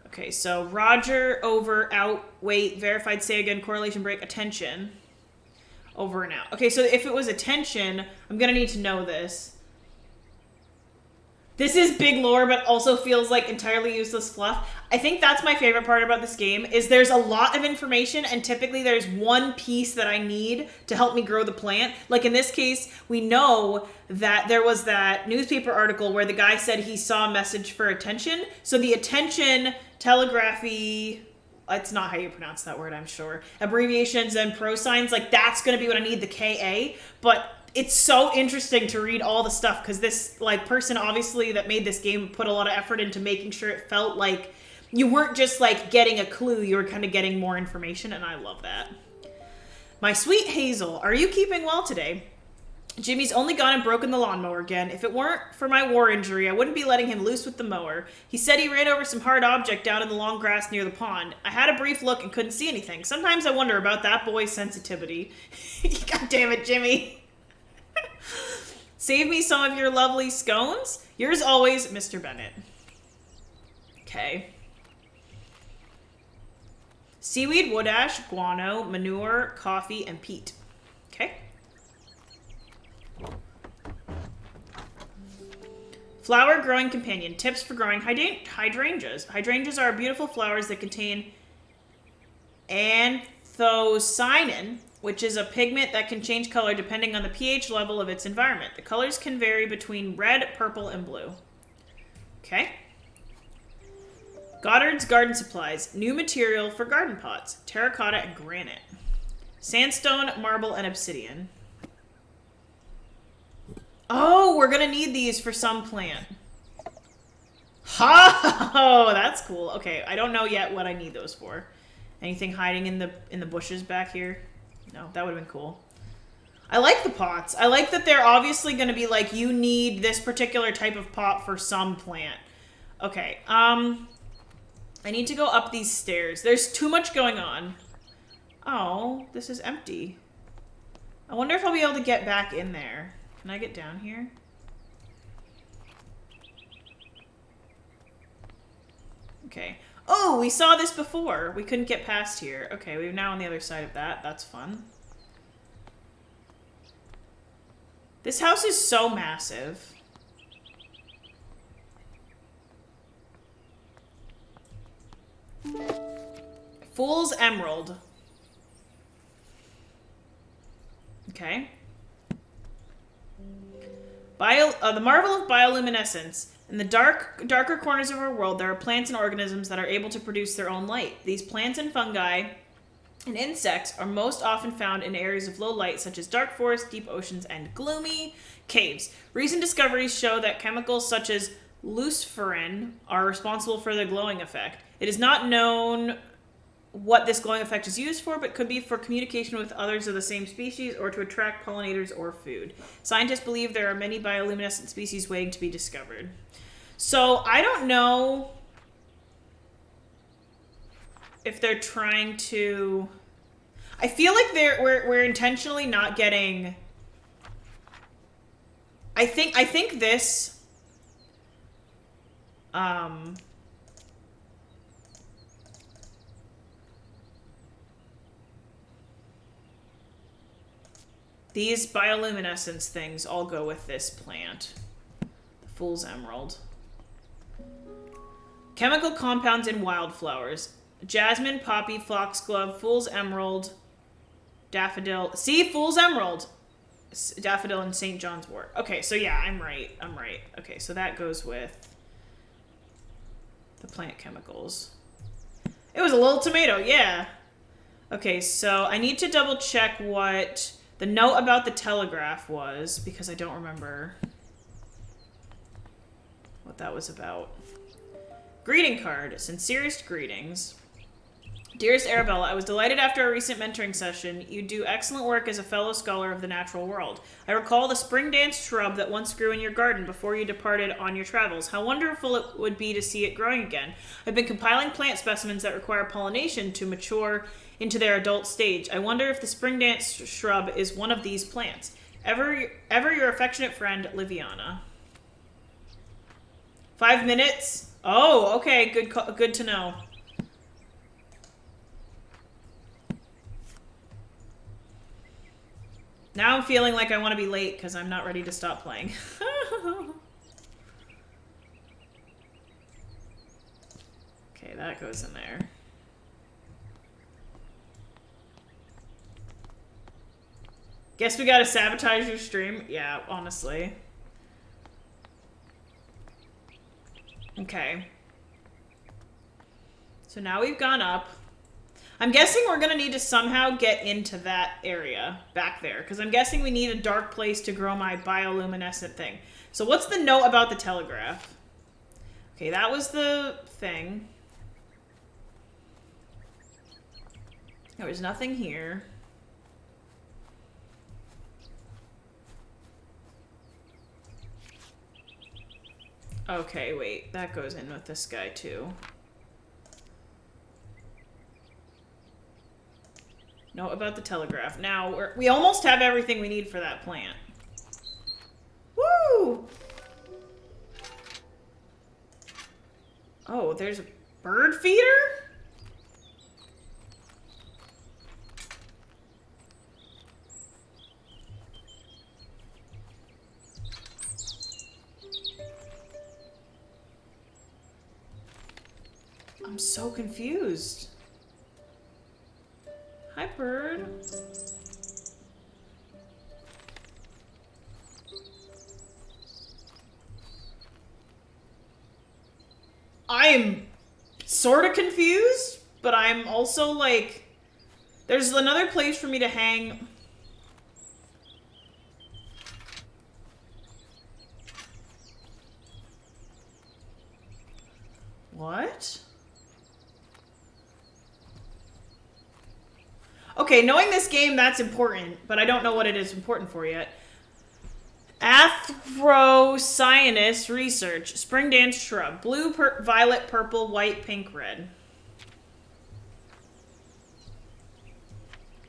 Okay, so Roger, over, out, wait, verified, say again, correlation break, attention. Over and out. Okay, so if it was attention, I'm gonna need to know this. This is big lore, but also feels like entirely useless fluff. I think that's my favorite part about this game, is there's a lot of information, and typically there's one piece that I need to help me grow the plant. Like in this case, we know that there was that newspaper article where the guy said he saw a message for attention. So the attention, telegraphy, it's not how you pronounce that word, I'm sure, abbreviations and pro signs, like that's going to be what I need, the KA. But it's so interesting to read all the stuff, because this like person obviously that made this game put a lot of effort into making sure it felt like you weren't just like getting a clue, you were kind of getting more information, and I love that. My sweet Hazel, are you keeping well today? Jimmy's only gone and broken the lawnmower again. If it weren't for my war injury, I wouldn't be letting him loose with the mower. He said he ran over some hard object down in the long grass near the pond. I had a brief look and couldn't see anything. Sometimes I wonder about that boy's sensitivity. God damn it, Jimmy. Save me some of your lovely scones. Yours always, Mr. Bennett. Okay. Seaweed, wood ash, guano, manure, coffee, and peat. Okay. Flower growing companion. Tips for growing hydrangeas. Hydrangeas are beautiful flowers that contain anthocyanin, which is a pigment that can change color depending on the pH level of its environment. The colors can vary between red, purple, and blue. Okay. Goddard's Garden Supplies. New material for garden pots. Terracotta and granite. Sandstone, marble, and obsidian. Oh, we're going to need these for some plant. Oh, that's cool. Okay, I don't know yet what I need those for. Anything hiding in the bushes back here? No, that would have been cool. I like the pots. I like that they're obviously going to be like, you need this particular type of pot for some plant. Okay, I need to go up these stairs. There's too much going on. Oh, this is empty. I wonder if I'll be able to get back in there. Can I get down here? Okay. Oh, we saw this before. We couldn't get past here. Okay, we're now on the other side of that. That's fun. This house is so massive. Fool's Emerald. Okay. The marvel of bioluminescence. In the darker corners of our world, there are plants and organisms that are able to produce their own light. These plants and fungi and insects are most often found in areas of low light, such as dark forests, deep oceans, and gloomy caves. Recent discoveries show that chemicals such as luciferin are responsible for the glowing effect. It is not known what this glowing effect is used for, but could be for communication with others of the same species or to attract pollinators or food. Scientists believe there are many bioluminescent species waiting to be discovered. So I don't know if they're trying to... I feel like we're intentionally not getting... I think this... These bioluminescence things all go with this plant. The Fool's Emerald. Chemical compounds in wildflowers. Jasmine, poppy, foxglove, Fool's Emerald, daffodil. See? Fool's Emerald. Daffodil and St. John's wort. Okay, so yeah, I'm right. Okay, so that goes with the plant chemicals. It was a little tomato, yeah. Okay, so I need to double check what... the note about the telegraph was, because I don't remember what that was about. Greeting card. Sincerest greetings. Dearest Arabella, I was delighted after a recent mentoring session. You do excellent work as a fellow scholar of the natural world. I recall the spring dance shrub that once grew in your garden before you departed on your travels. How wonderful it would be to see it growing again. I've been compiling plant specimens that require pollination to mature into their adult stage. I wonder if the spring dance shrub is one of these plants. Ever your affectionate friend, Liviana. 5 minutes? Oh, okay. Good to know. Now I'm feeling like I want to be late because I'm not ready to stop playing. Okay, that goes in there. Guess we gotta sabotage your stream? Yeah, honestly. Okay. So now we've gone up. I'm guessing we're gonna need to somehow get into that area back there, because I'm guessing we need a dark place to grow my bioluminescent thing. So what's the note about the telegraph? Okay, that was the thing. There was nothing here. Okay, wait, that goes in with this guy too. Note about the telegraph. Now, we almost have everything we need for that plant. Woo! Oh, there's a bird feeder? I'm so confused. Hi, bird. I'm sort of confused, but I'm also like, there's another place for me to hang. What? Okay, knowing this game, that's important, but I don't know what it is important for yet. Anthrocyanus research. Spring dance shrub. Blue, violet, purple, white, pink, red.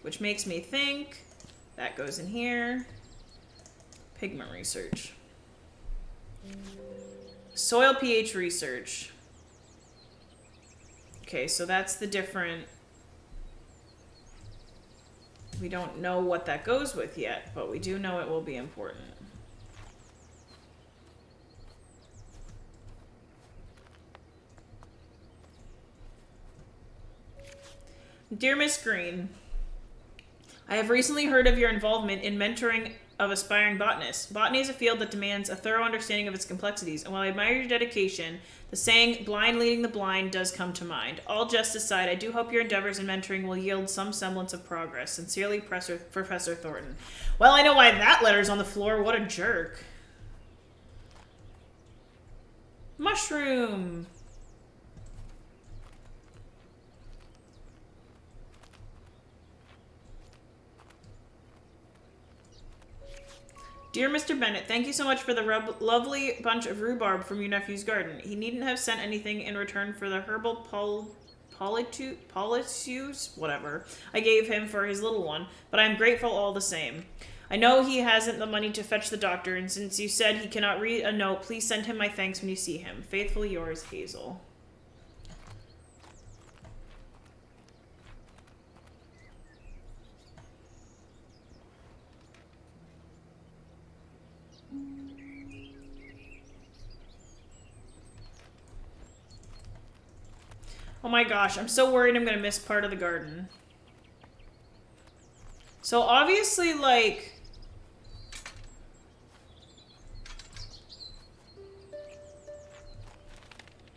Which makes me think that goes in here. Pigment research. Soil pH research. Okay, so that's the different... We don't know what that goes with yet, but we do know it will be important. Dear Miss Green, I have recently heard of your involvement in mentoring of aspiring botanists. Botany is a field that demands a thorough understanding of its complexities, and while I admire your dedication, the saying, blind leading the blind, does come to mind. All jest aside, I do hope your endeavors in mentoring will yield some semblance of progress. Sincerely, Professor Thornton. Well, I know why that letter's on the floor. What a jerk. Mushroom. Dear Mr. Bennett, thank you so much for the lovely bunch of rhubarb from your nephew's garden. He needn't have sent anything in return for the herbal polysues, whatever, I gave him for his little one, but I'm grateful all the same. I know he hasn't the money to fetch the doctor, and since you said he cannot read a note, please send him my thanks when you see him. Faithfully yours, Hazel. Oh my gosh, I'm so worried I'm gonna miss part of the garden. So obviously, like...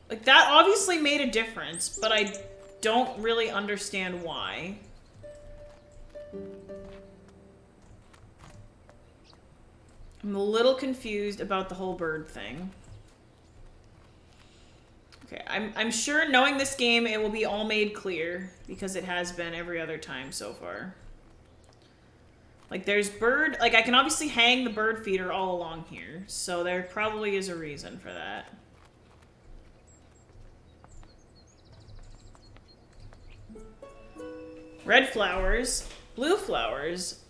Like, that obviously made a difference, but I don't really understand why. I'm a little confused about the whole bird thing. Okay, I'm sure knowing this game, it will be all made clear, because it has been every other time so far. Like, there's bird... Like, I can obviously hang the bird feeder all along here, so there probably is a reason for that. Red flowers, blue flowers,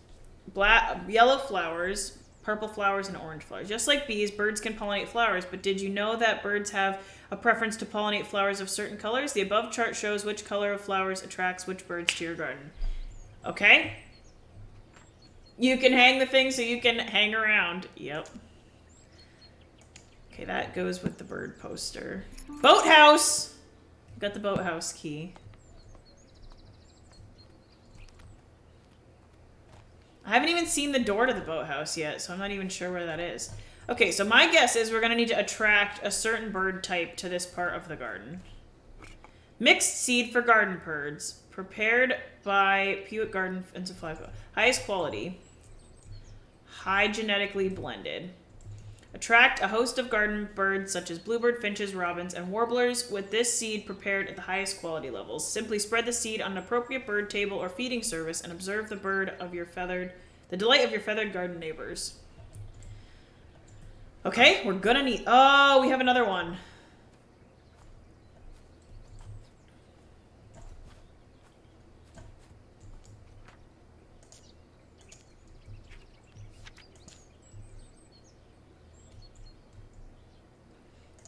yellow flowers, purple flowers, and orange flowers. Just like bees, birds can pollinate flowers, but did you know that birds have a preference to pollinate flowers of certain colors? The above chart shows which color of flowers attracts which birds to your garden. Okay? You can hang the thing so you can hang around. Yep. Okay, that goes with the bird poster. Boathouse! Got the boathouse key. I haven't even seen the door to the boathouse yet, so I'm not even sure where that is. Okay, so my guess is we're going to need to attract a certain bird type to this part of the garden. Mixed seed for garden birds. Prepared by Pewitt Garden and Supply. Highest quality. High genetically blended. Attract a host of garden birds such as bluebird, finches, robins, and warblers with this seed prepared at the highest quality levels. Simply spread the seed on an appropriate bird table or feeding service and observe the delight of your feathered garden neighbors. Okay, we're gonna need... Oh, we have another one.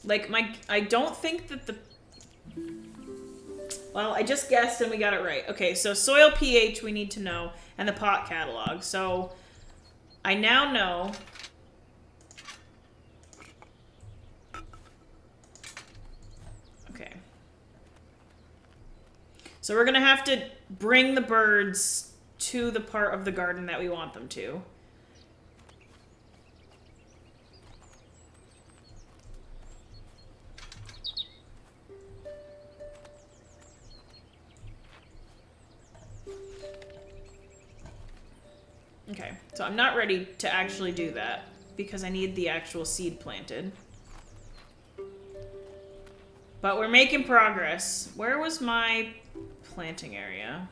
Like, I don't think that the... Well, I just guessed and we got it right. Okay, so soil pH we need to know, and the pot catalog. So, I now know... Okay. So we're gonna have to bring the birds to the part of the garden that we want them to. Okay, so I'm not ready to actually do that because I need the actual seed planted. But we're making progress. Where was my planting area?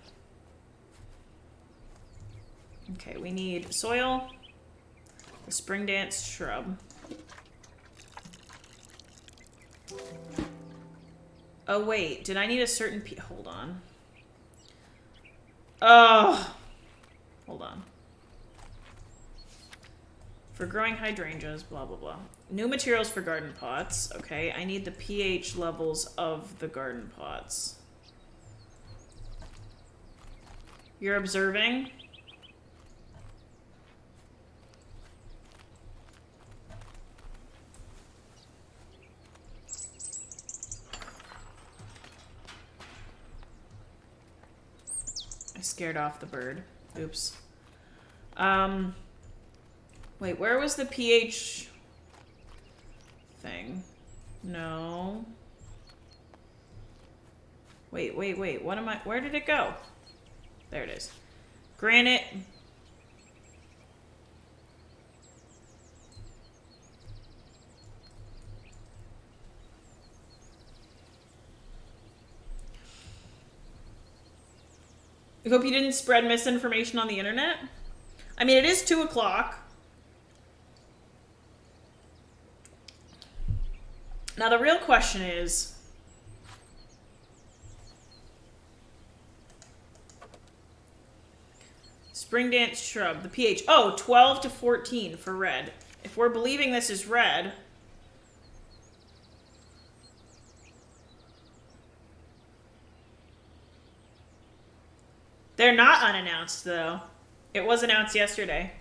Okay, we need soil, the spring dance shrub. Oh wait, did I need a certain hold on. Oh, hold on. For growing hydrangeas, blah, blah, blah. New materials for garden pots. Okay, I need the pH levels of the garden pots. You're observing? I scared off the bird. Oops. Wait, where was the pH thing? No. Wait. What am I... Where did it go? There it is. Granite. I hope you didn't spread misinformation on the internet. I mean, it is 2 o'clock. Now, the real question is... Spring dance shrub. The pH. Oh, 12 to 14 for red. If we're believing this is red... They're not unannounced, though. It was announced yesterday.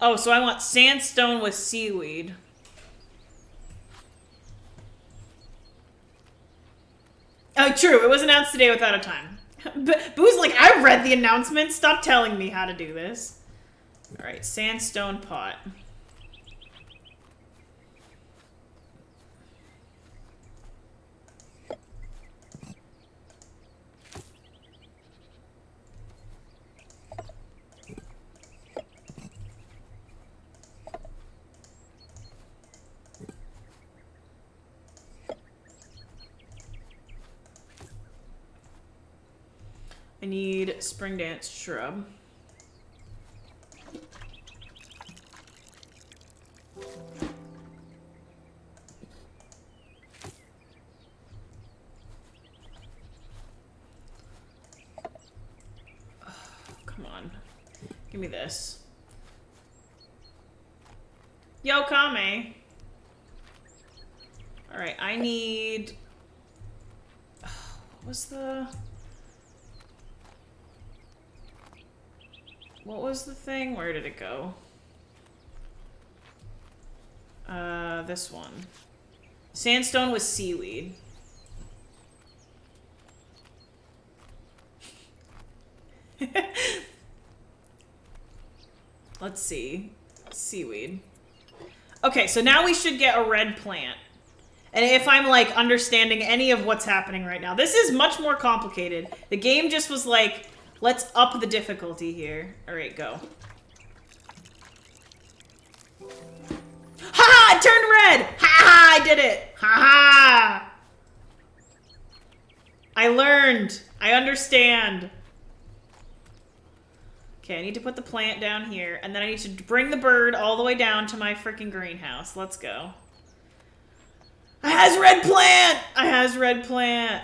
Oh, so I want sandstone with seaweed. Oh, true. It was announced today without a time. Boo's like, I read the announcement. Stop telling me how to do this. All right, sandstone pot. I need spring dance shrub. Give me this. Yo, Kame. Alright, I need... What was the... What was the thing? Where did it go? This one. Sandstone with seaweed. Let's see. Seaweed. Okay, so now we should get a red plant. And if I'm, like, understanding any of what's happening right now. This is much more complicated. The game just was like, let's up the difficulty here. Alright, go. Ha-ha! It turned red! Ha-ha! I did it! Ha-ha! I learned. I understand. Okay, I need to put the plant down here, and then I need to bring the bird all the way down to my freaking greenhouse. Let's go. I has red plant! I has red plant.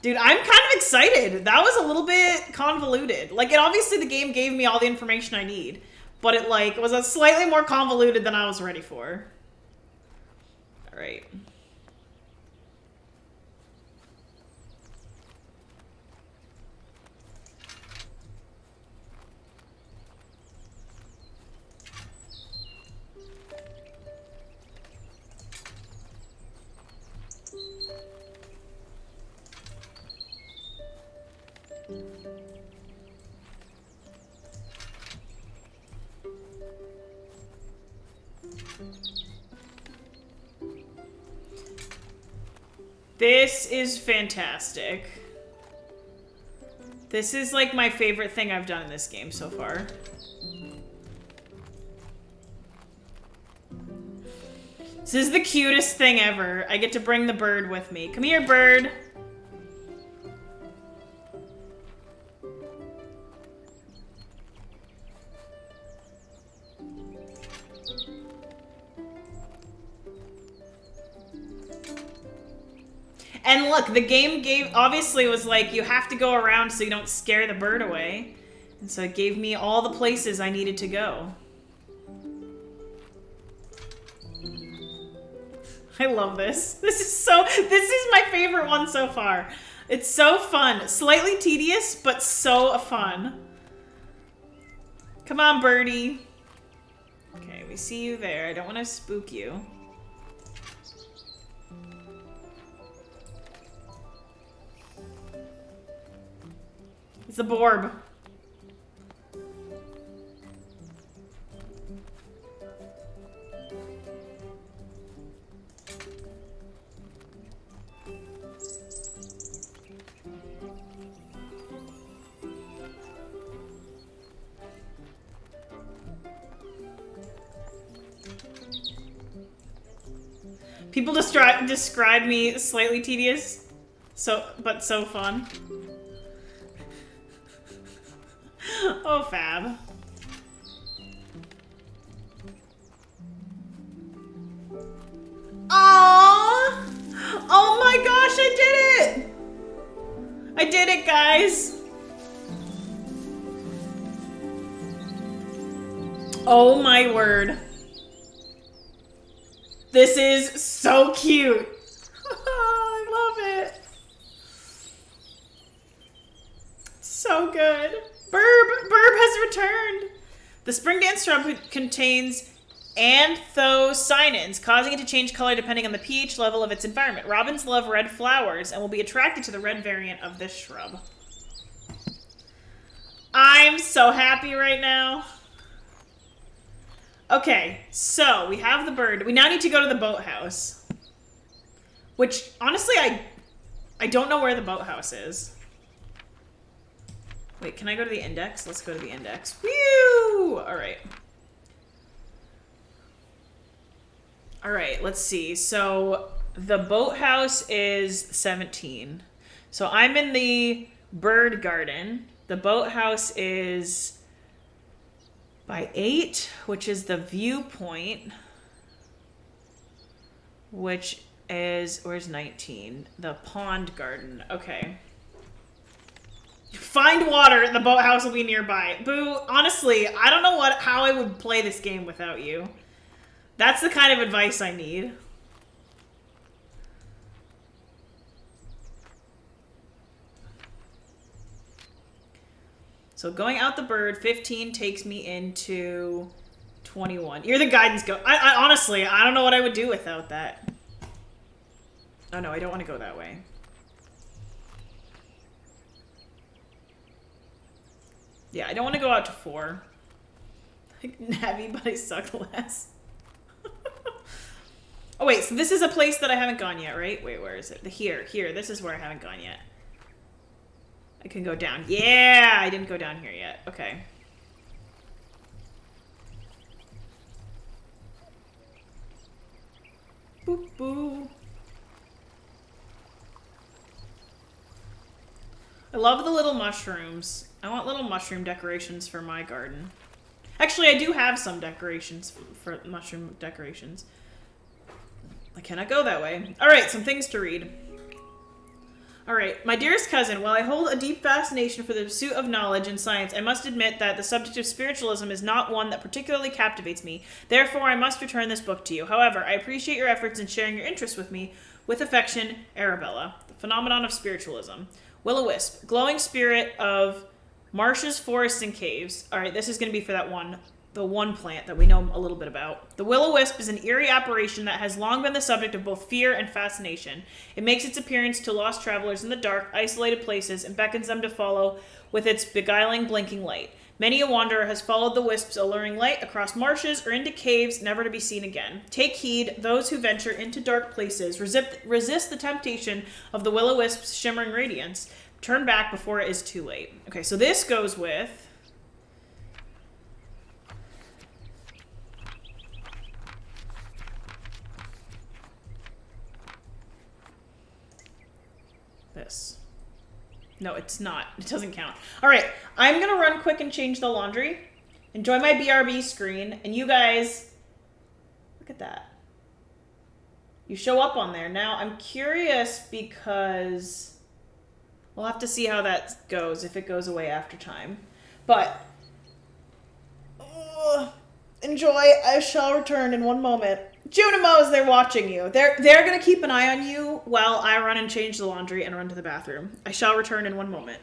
Dude, I'm kind of excited. That was a little bit convoluted. Like, it obviously the game gave me all the information I need, but it, like, was a slightly more convoluted than I was ready for. All right. This is fantastic. This is like my favorite thing I've done in this game so far. This is the cutest thing ever. I get to bring the bird with me. Come here, bird. And look, the game obviously was like, you have to go around so you don't scare the bird away. And so it gave me all the places I needed to go. I love this. This is my favorite one so far. It's so fun. Slightly tedious, but so fun. Come on, birdie. Okay, we see you there. I don't want to spook you. It's a borb. People describe me slightly tedious, but so fun. Oh, fab. Aww! Oh my gosh, I did it! I did it, guys! Oh my word. This is so cute. I love it. So good. Burb has returned. The spring dance shrub contains anthocyanins, causing it to change color depending on the pH level of its environment. Robins love red flowers and will be attracted to the red variant of this shrub. I'm so happy right now. Okay, so we have the bird. We now need to go to the boathouse. Which, honestly, I don't know where the boathouse is. Wait, can I go to the index? Let's go to the index. Woo! Alright. Alright, let's see. So, the boathouse is 17. So, I'm in the bird garden. The boathouse is by 8, which is the viewpoint, which is, where's 19? The pond garden. Okay. Find water. The boathouse will be nearby. Boo, honestly, I don't know how I would play this game without you. That's the kind of advice I need. So going out the bird, 15 takes me into 21. You're the guidance go. I honestly, I don't know what I would do without that. Oh no, I don't want to go that way. Yeah, I don't want to go out to 4. Like Navi, but I suck less. Oh wait, so this is a place that I haven't gone yet, right? Wait, where is it? Here. This is where I haven't gone yet. I can go down. Yeah, I didn't go down here yet. Okay. Boop, boop. I love the little mushrooms. I want little mushroom decorations for my garden. Actually, I do have some decorations for mushroom decorations. I cannot go that way. All right, some things to read. All right, my dearest cousin, while I hold a deep fascination for the pursuit of knowledge and science, I must admit that the subject of spiritualism is not one that particularly captivates me. Therefore, I must return this book to you. However, I appreciate your efforts in sharing your interest with me. With affection, Arabella. The Phenomenon of Spiritualism. Will-o-wisp, glowing spirit of marshes, forests, and caves. All right, this is going to be for the one plant that we know a little bit about. The will-o-wisp is an eerie apparition that has long been the subject of both fear and fascination. It makes its appearance to lost travelers in the dark, isolated places, and beckons them to follow with its beguiling, blinking light. Many a wanderer has followed the wisp's alluring light across marshes or into caves, never to be seen again. Take heed, those who venture into dark places, resist the temptation of the will-o-wisp's shimmering radiance. Turn back before it is too late. Okay, so this goes with... this. No, it's not. It doesn't count. All right, I'm going to run quick and change the laundry. Enjoy my BRB screen. And you guys, look at that. You show up on there. Now, I'm curious because we'll have to see how that goes, if it goes away after time. But, enjoy. I shall return in one moment. Junimos, they're watching you. They're going to keep an eye on you while I run and change the laundry and run to the bathroom. I shall return in one moment.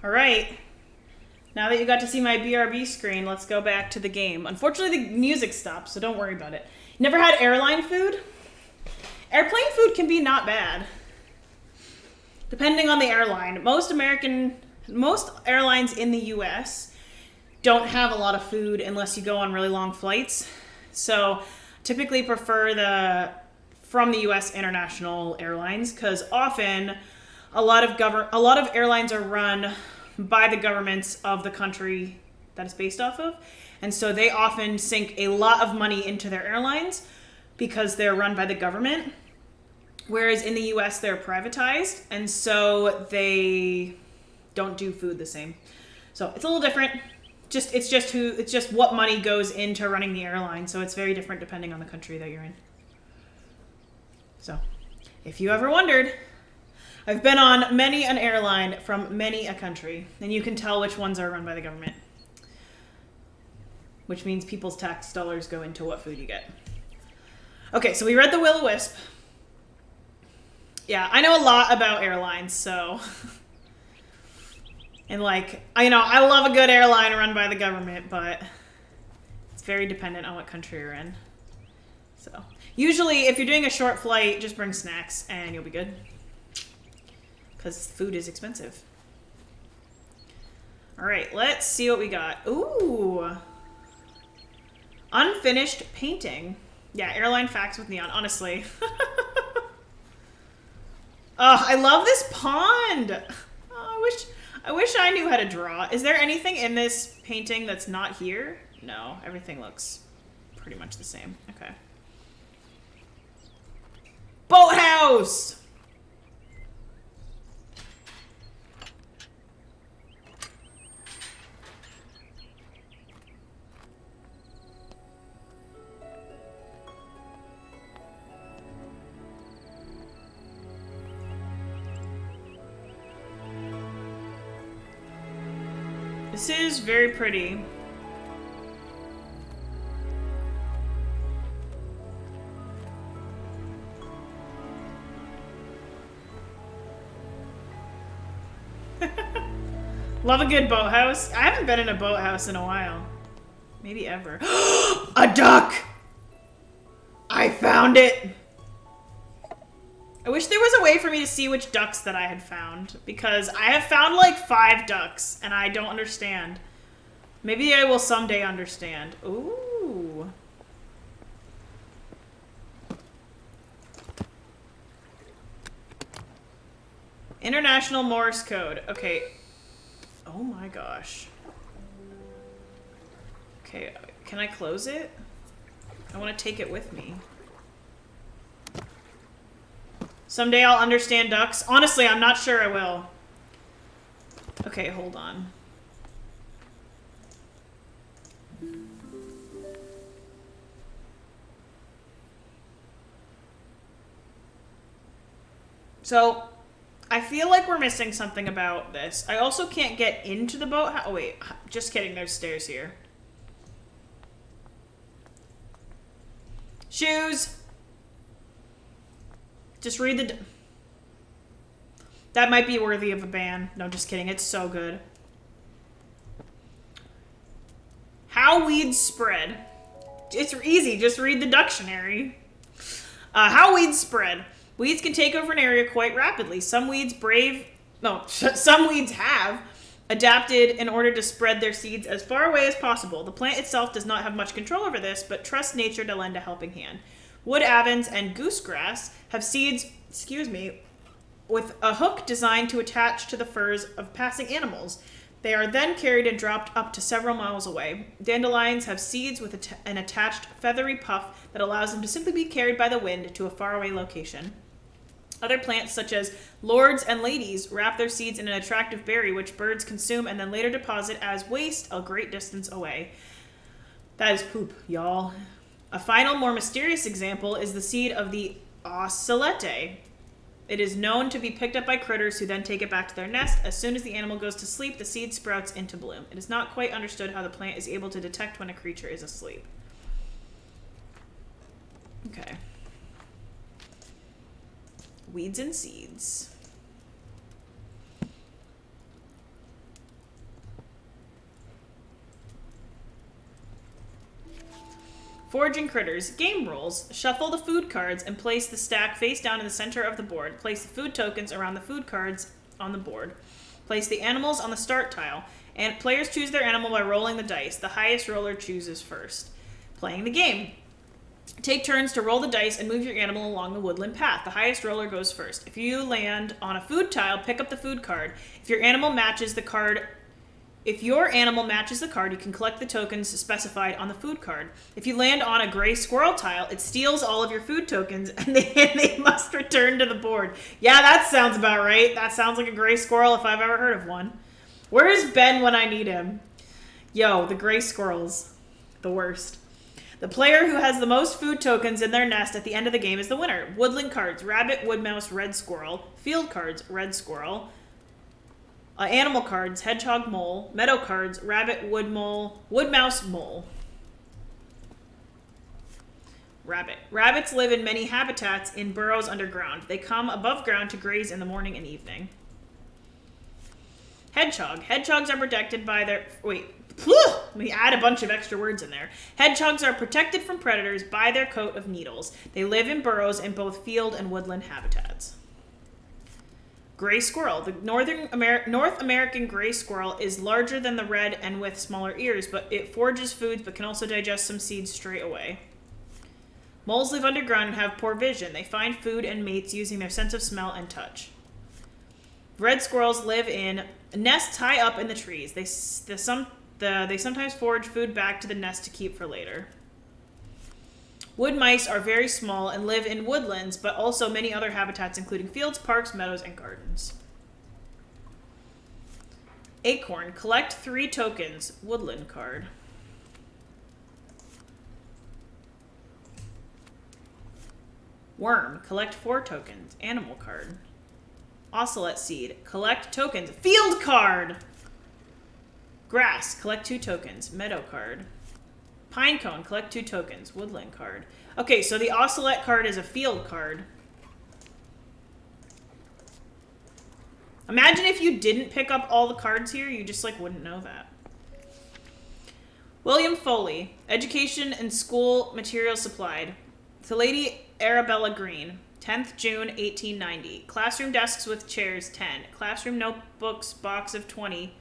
All right. Now that you got to see my BRB screen, let's go back to the game. Unfortunately, the music stopped, so don't worry about it. Never had airline food? Airplane food can be not bad. depending on the airline. Most airlines in the US don't have a lot of food unless you go on really long flights. So typically prefer from the US international airlines, because often a lot of airlines are run by the governments of the country that it's based off of. And so they often sink a lot of money into their airlines because they're run by the government. Whereas in the US, they're privatized, and so they don't do food the same. So it's a little different. It's just what money goes into running the airline. So it's very different depending on the country that you're in. So if you ever wondered, I've been on many an airline from many a country, and you can tell which ones are run by the government. Which means people's tax dollars go into what food you get. Okay, so we read The Will-O-Wisp. Yeah, I know a lot about airlines, so... And I love a good airline run by the government, but it's very dependent on what country you're in. So, usually, if you're doing a short flight, just bring snacks and you'll be good. Because food is expensive. Alright, let's see what we got. Ooh! Unfinished painting. Yeah, airline facts with neon, honestly. Oh, I love this pond. Oh, I wish I knew how to draw. Is there anything in this painting that's not here? No, everything looks pretty much the same. Okay. Boathouse! This is very pretty. Love a good boathouse. I haven't been in a boathouse in a while. Maybe ever. A duck! I found it! I wish there was a way for me to see which ducks that I had found, because I have found like 5 ducks and I don't understand. Maybe I will someday understand. Ooh. International Morse code. Okay. Oh my gosh. Okay, can I close it? I want to take it with me. Someday I'll understand ducks. Honestly, I'm not sure I will. Okay, hold on. So, I feel like we're missing something about this. I also can't get into the boat. Oh, wait. Just kidding. There's stairs here. Shoes! Just read the... That might be worthy of a ban. No, just kidding. It's so good. How weeds spread. It's easy. Just read the dictionary. How weeds spread. Weeds can take over an area quite rapidly. Some weeds have adapted in order to spread their seeds as far away as possible. The plant itself does not have much control over this, but trusts nature to lend a helping hand. Wood avens and goosegrass have seeds, with a hook designed to attach to the furs of passing animals. They are then carried and dropped up to several miles away. Dandelions have seeds with an attached feathery puff that allows them to simply be carried by the wind to a faraway location. Other plants, such as lords and ladies, wrap their seeds in an attractive berry which birds consume and then later deposit as waste a great distance away. That is poop, y'all. A final, more mysterious example is the seed of the ocelete. It is known to be picked up by critters who then take it back to their nest. As soon as the animal goes to sleep, the seed sprouts into bloom. It is not quite understood how the plant is able to detect when a creature is asleep. Okay. Weeds and seeds. Foraging critters. Game rules. Shuffle the food cards and place the stack face down in the center of the board. Place the food tokens around the food cards on the board. Place the animals on the start tile. And players choose their animal by rolling the dice. The highest roller chooses first. Playing the game. Take turns to roll the dice and move your animal along the woodland path. The highest roller goes first. If you land on a food tile, pick up the food card. If your animal matches the card, you can collect the tokens specified on the food card. If you land on a gray squirrel tile, it steals all of your food tokens and they must return to the board. Yeah, that sounds about right. That sounds like a gray squirrel if I've ever heard of one. Where is Ben when I need him? Yo, the gray squirrels. The worst. The player who has the most food tokens in their nest at the end of the game is the winner. Woodland cards, rabbit, wood mouse, red squirrel. Field cards, red squirrel. Animal cards, hedgehog, mole. Meadow cards, rabbit, wood mouse, mole. Rabbit. Rabbits live in many habitats in burrows underground. They come above ground to graze in the morning and evening. Hedgehog. Hedgehogs are protected by their... Let me add a bunch of extra words in there. Hedgehogs are protected from predators by their coat of needles. They live in burrows in both field and woodland habitats. Gray squirrel. The North American gray squirrel is larger than the red and with smaller ears, but it forages foods but can also digest some seeds straight away. Moles live underground and have poor vision. They find food and mates using their sense of smell and touch. Red squirrels live in nests high up in the trees. They sometimes forage food back to the nest to keep for later. Wood mice are very small and live in woodlands, but also many other habitats, including fields, parks, meadows, and gardens. Acorn. Collect 3 tokens. Woodland card. Worm. Collect 4 tokens. Animal card. Ocelot seed. Collect tokens. Field card! Grass. Collect 2 tokens. Meadow card. Pinecone. Collect 2 tokens. Woodland card. Okay, so the Ocelot card is a field card. Imagine if you didn't pick up all the cards here, you just wouldn't know that. William Foley. Education and school materials supplied. To Lady Arabella Green. 10th June 1890. Classroom desks with chairs 10. Classroom notebooks box of 20.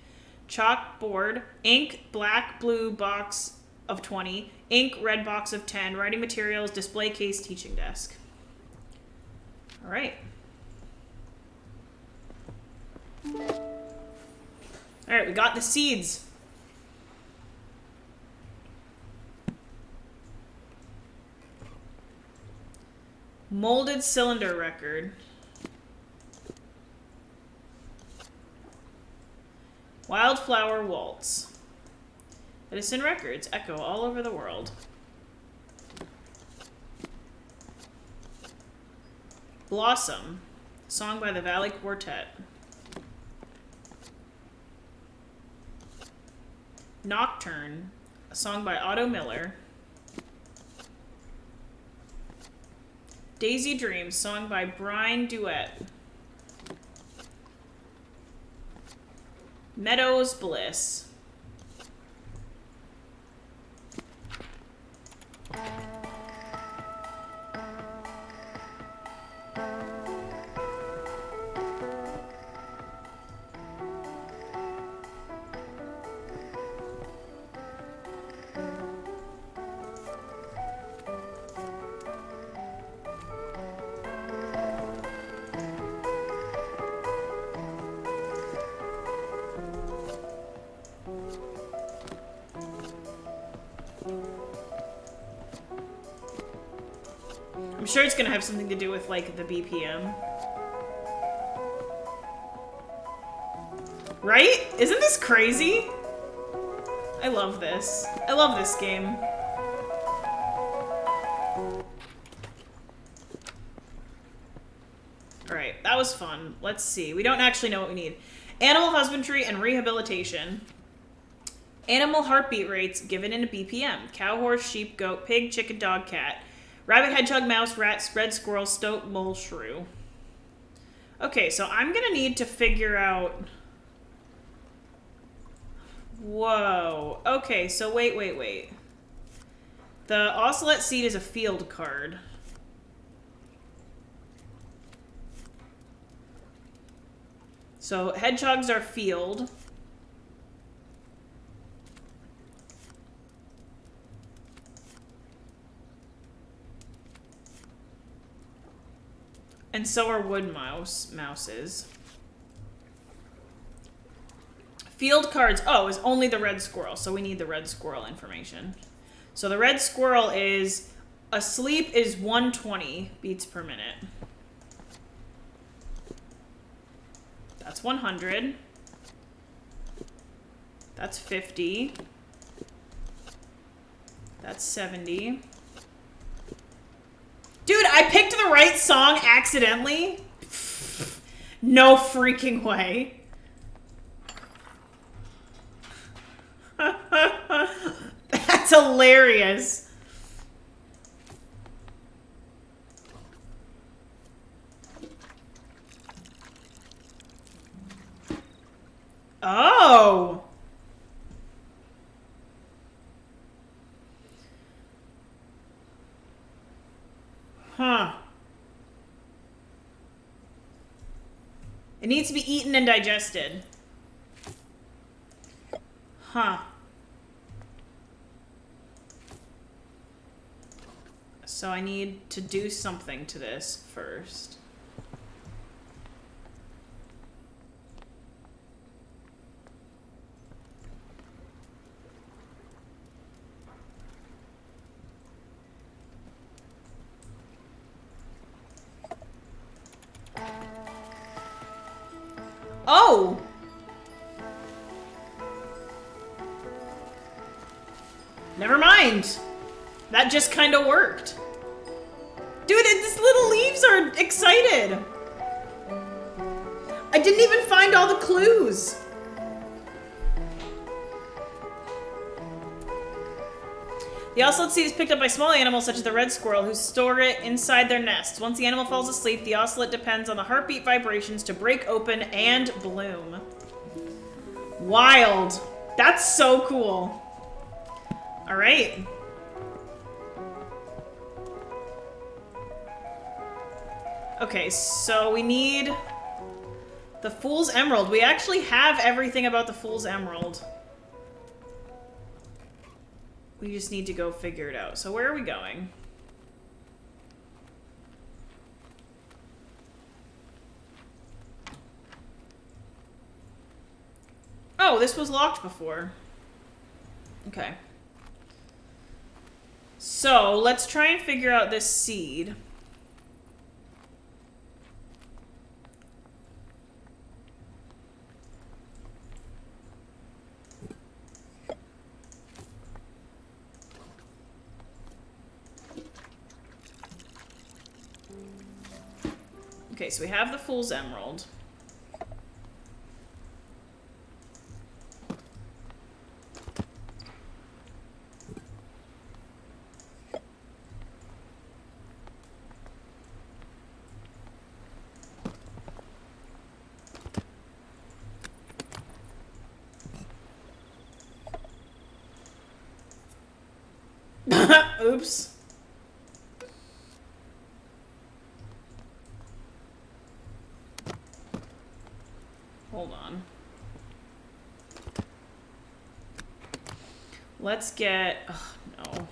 Chalkboard. Ink black blue box of 20. Ink red box of 10. Writing materials display case teaching desk. All right. All right, we got the seeds. Molded cylinder record. Wildflower waltz. Edison records echo all over the world. Blossom. Song by the Valley Quartet. Nocturne. A song by Otto Miller. Daisy Dreams, song by Brian Duet. Meadows Bliss. I'm sure it's gonna have something to do with the BPM. Right? Isn't this crazy? I love this. I love this game. Alright, that was fun. Let's see. We don't actually know what we need. Animal husbandry and rehabilitation. Animal heartbeat rates given in a BPM. Cow, horse, sheep, goat, pig, chicken, dog, cat. Rabbit, hedgehog, mouse, rat, spread, squirrel, stoat, mole, shrew. Okay, so I'm gonna need to figure out... Whoa. Okay, so wait. The ocelot seed is a field card. So hedgehogs are field. And so are wood mouses. Field cards, oh, is only the red squirrel, so we need the red squirrel information. So the red squirrel is, asleep is 120 beats per minute. That's 100. That's 50. That's 70. Dude, I picked the right song accidentally? No freaking way. That's hilarious. Oh. Huh. It needs to be eaten and digested. Huh. So I need to do something to this first. Oh! Never mind. That just kind of worked. Dude, these little leaves are excited. I didn't even find all the clues. The ocelot seed is picked up by small animals such as the red squirrel who store it inside their nests. Once the animal falls asleep, the ocelot depends on the heartbeat vibrations to break open and bloom. Wild. That's so cool. All right. Okay, so we need the Fool's Emerald. We actually have everything about the Fool's Emerald. We just need to go figure it out. So where are we going? Oh, this was locked before. Okay. So let's try and figure out this seed. Okay, so we have the Fool's Emerald. Oops. Hold on. Let's get... Oh, no.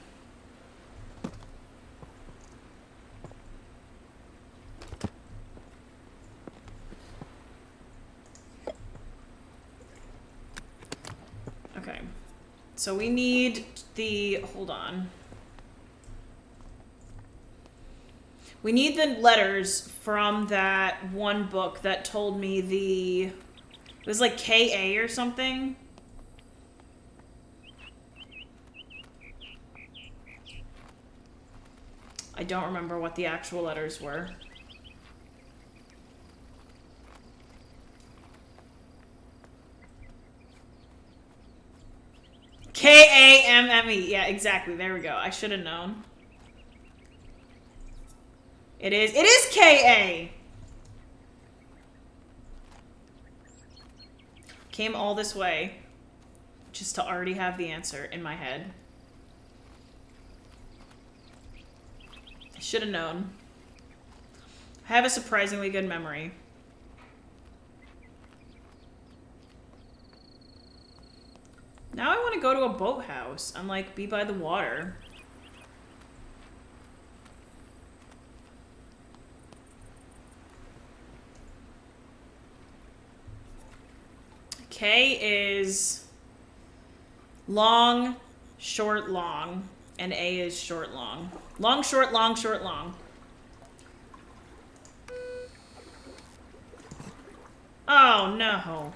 Okay. So we need the... Hold on. We need the letters from that one book that told me the... It was like KA or something. I don't remember what the actual letters were. KAMME. Yeah, exactly. There we go. I should have known. It is KA. Came all this way just to already have the answer in my head. I should have known. I have a surprisingly good memory. Now I want to go to a boathouse and, like, be by the water. K is long, short, long, and A is short, long. Long, short, long, short, long. Oh, no.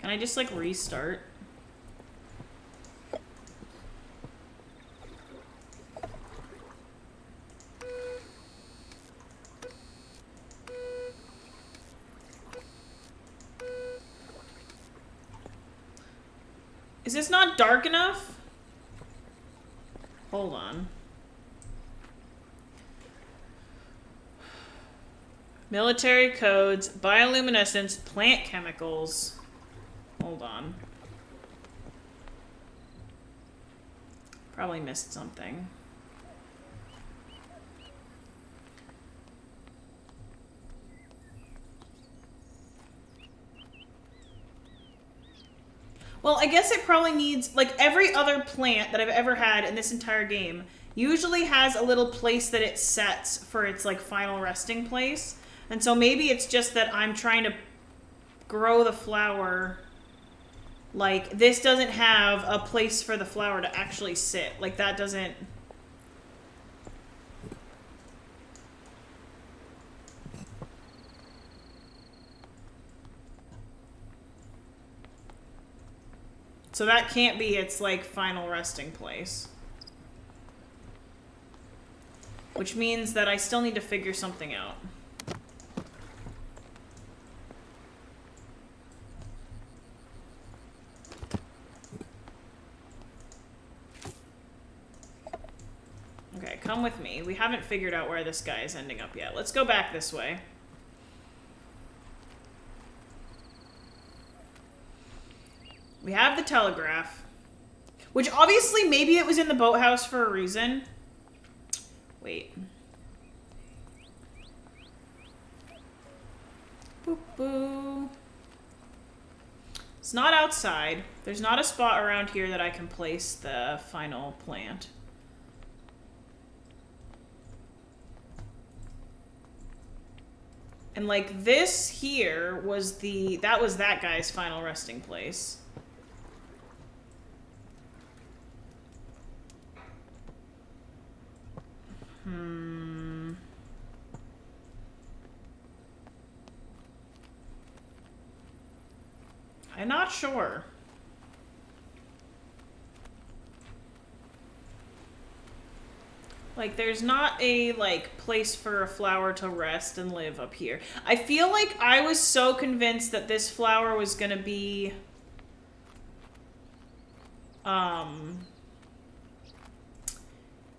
Can I just, like, restart? Is this not dark enough? Hold on. Military codes, bioluminescence, plant chemicals. Hold on. Probably missed something. Well, I guess it probably needs, like, every other plant that I've ever had in this entire game usually has a little place that it sets for its, like, final resting place. And so maybe it's just that I'm trying to grow the flower. Like, this doesn't have a place for the flower to actually sit. Like, that doesn't... So that can't be its, like, final resting place. Which means that I still need to figure something out. Okay, come with me. We haven't figured out where this guy is ending up yet. Let's go back this way. We have the telegraph. Which obviously maybe it was in the boathouse for a reason. Wait. Boop boo. It's not outside. There's not a spot around here that I can place the final plant. And like this here was that guy's final resting place. I'm not sure. Like, there's not a, like, place for a flower to rest and live up here. I feel like I was so convinced that this flower was gonna be...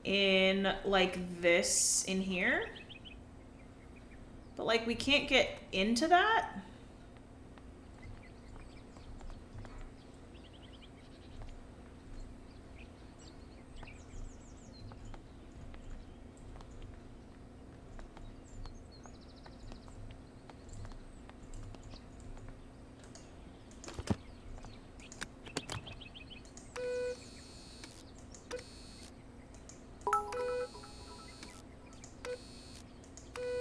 in, like, this in here. But, like, we can't get into that.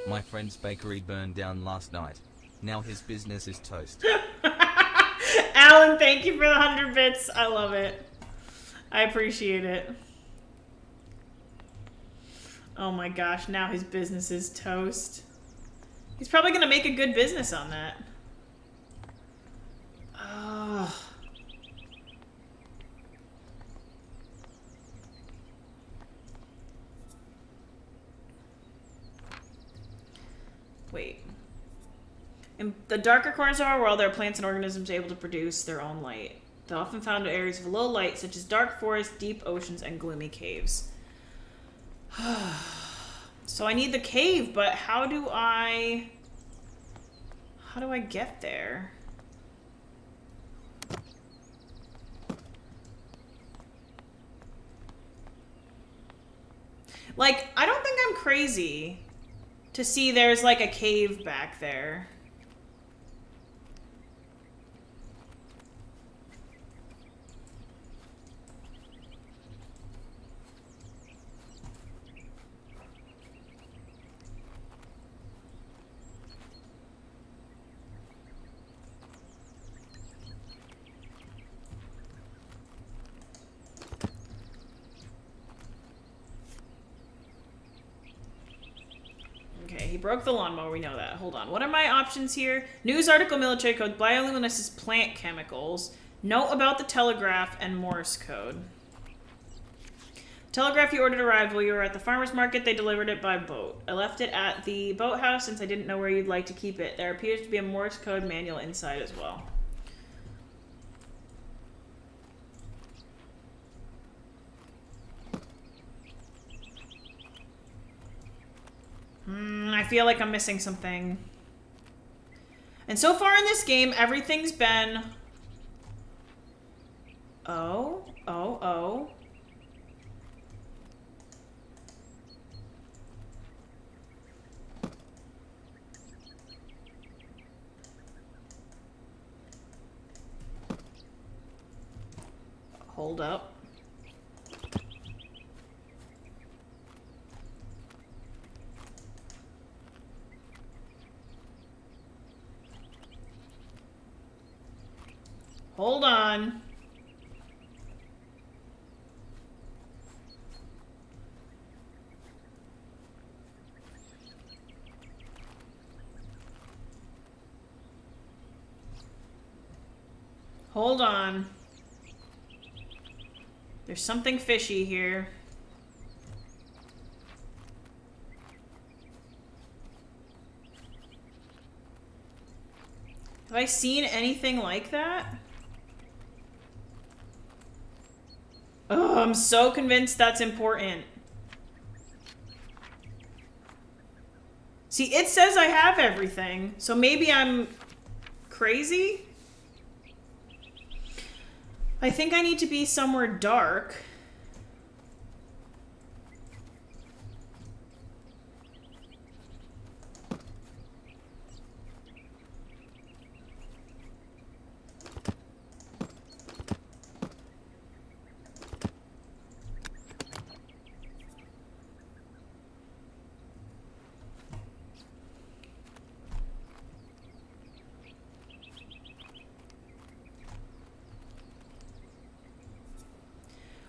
My friend's bakery burned down last night. Now his business is toast. Alan, thank you for the 100 bits. I love it. I appreciate it. Oh my gosh, now his business is toast. He's probably going to make a good business on that. Oh. Wait. In the darker corners of our world, there are plants and organisms able to produce their own light. They're often found in areas of low light, such as dark forests, deep oceans, and gloomy caves. So I need the cave, but how do I get there? Like, I don't think I'm crazy to see there's like a cave back there. Okay, he broke the lawnmower, we know that. Hold on. What are my options here? News article, military code, bioluminescence, plant chemicals, note about the telegraph, and Morse code. Telegraph you ordered arrived while you were at the farmer's market. They delivered it by boat. I left it at the boathouse since I didn't know where you'd like to keep it. There appears to be a Morse code manual inside as well. I feel like I'm missing something. And so far in this game, everything's been... Oh. Hold up. Hold on. Hold on. There's something fishy here. Have I seen anything like that? Oh, I'm so convinced that's important. See, it says I have everything, so maybe I'm crazy? I think I need to be somewhere dark.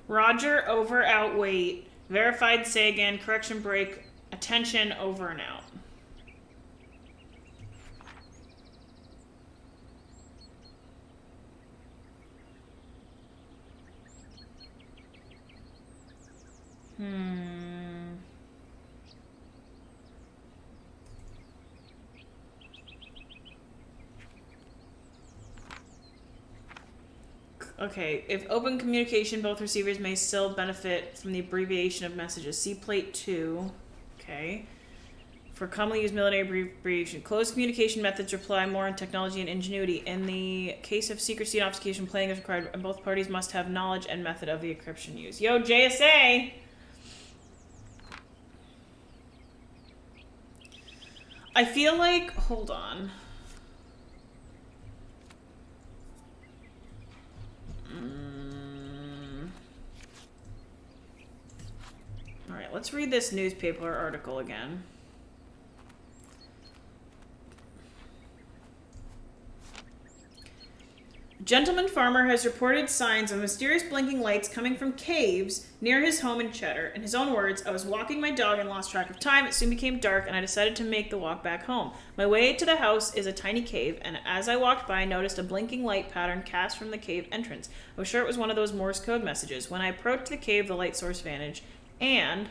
Roger, over, out, wait. Verified, say again. Correction, break. Attention, over and out. Okay, if open communication, both receivers may still benefit from the abbreviation of messages. See plate 2. Okay. For commonly used military abbreviation. Closed communication methods rely more on technology and ingenuity. In the case of secrecy and obfuscation, playing is required, and both parties must have knowledge and method of the encryption used. Yo, JSA! I feel like... Hold on. Alright, let's read this newspaper article again. Gentleman farmer has reported signs of mysterious blinking lights coming from caves near his home in Cheddar. In his own words, I was walking my dog and lost track of time. It soon became dark and I decided to make the walk back home. My way to the house is a tiny cave, and as I walked by, I noticed a blinking light pattern cast from the cave entrance. I was sure it was one of those Morse code messages. When I approached the cave, the light source vanished, and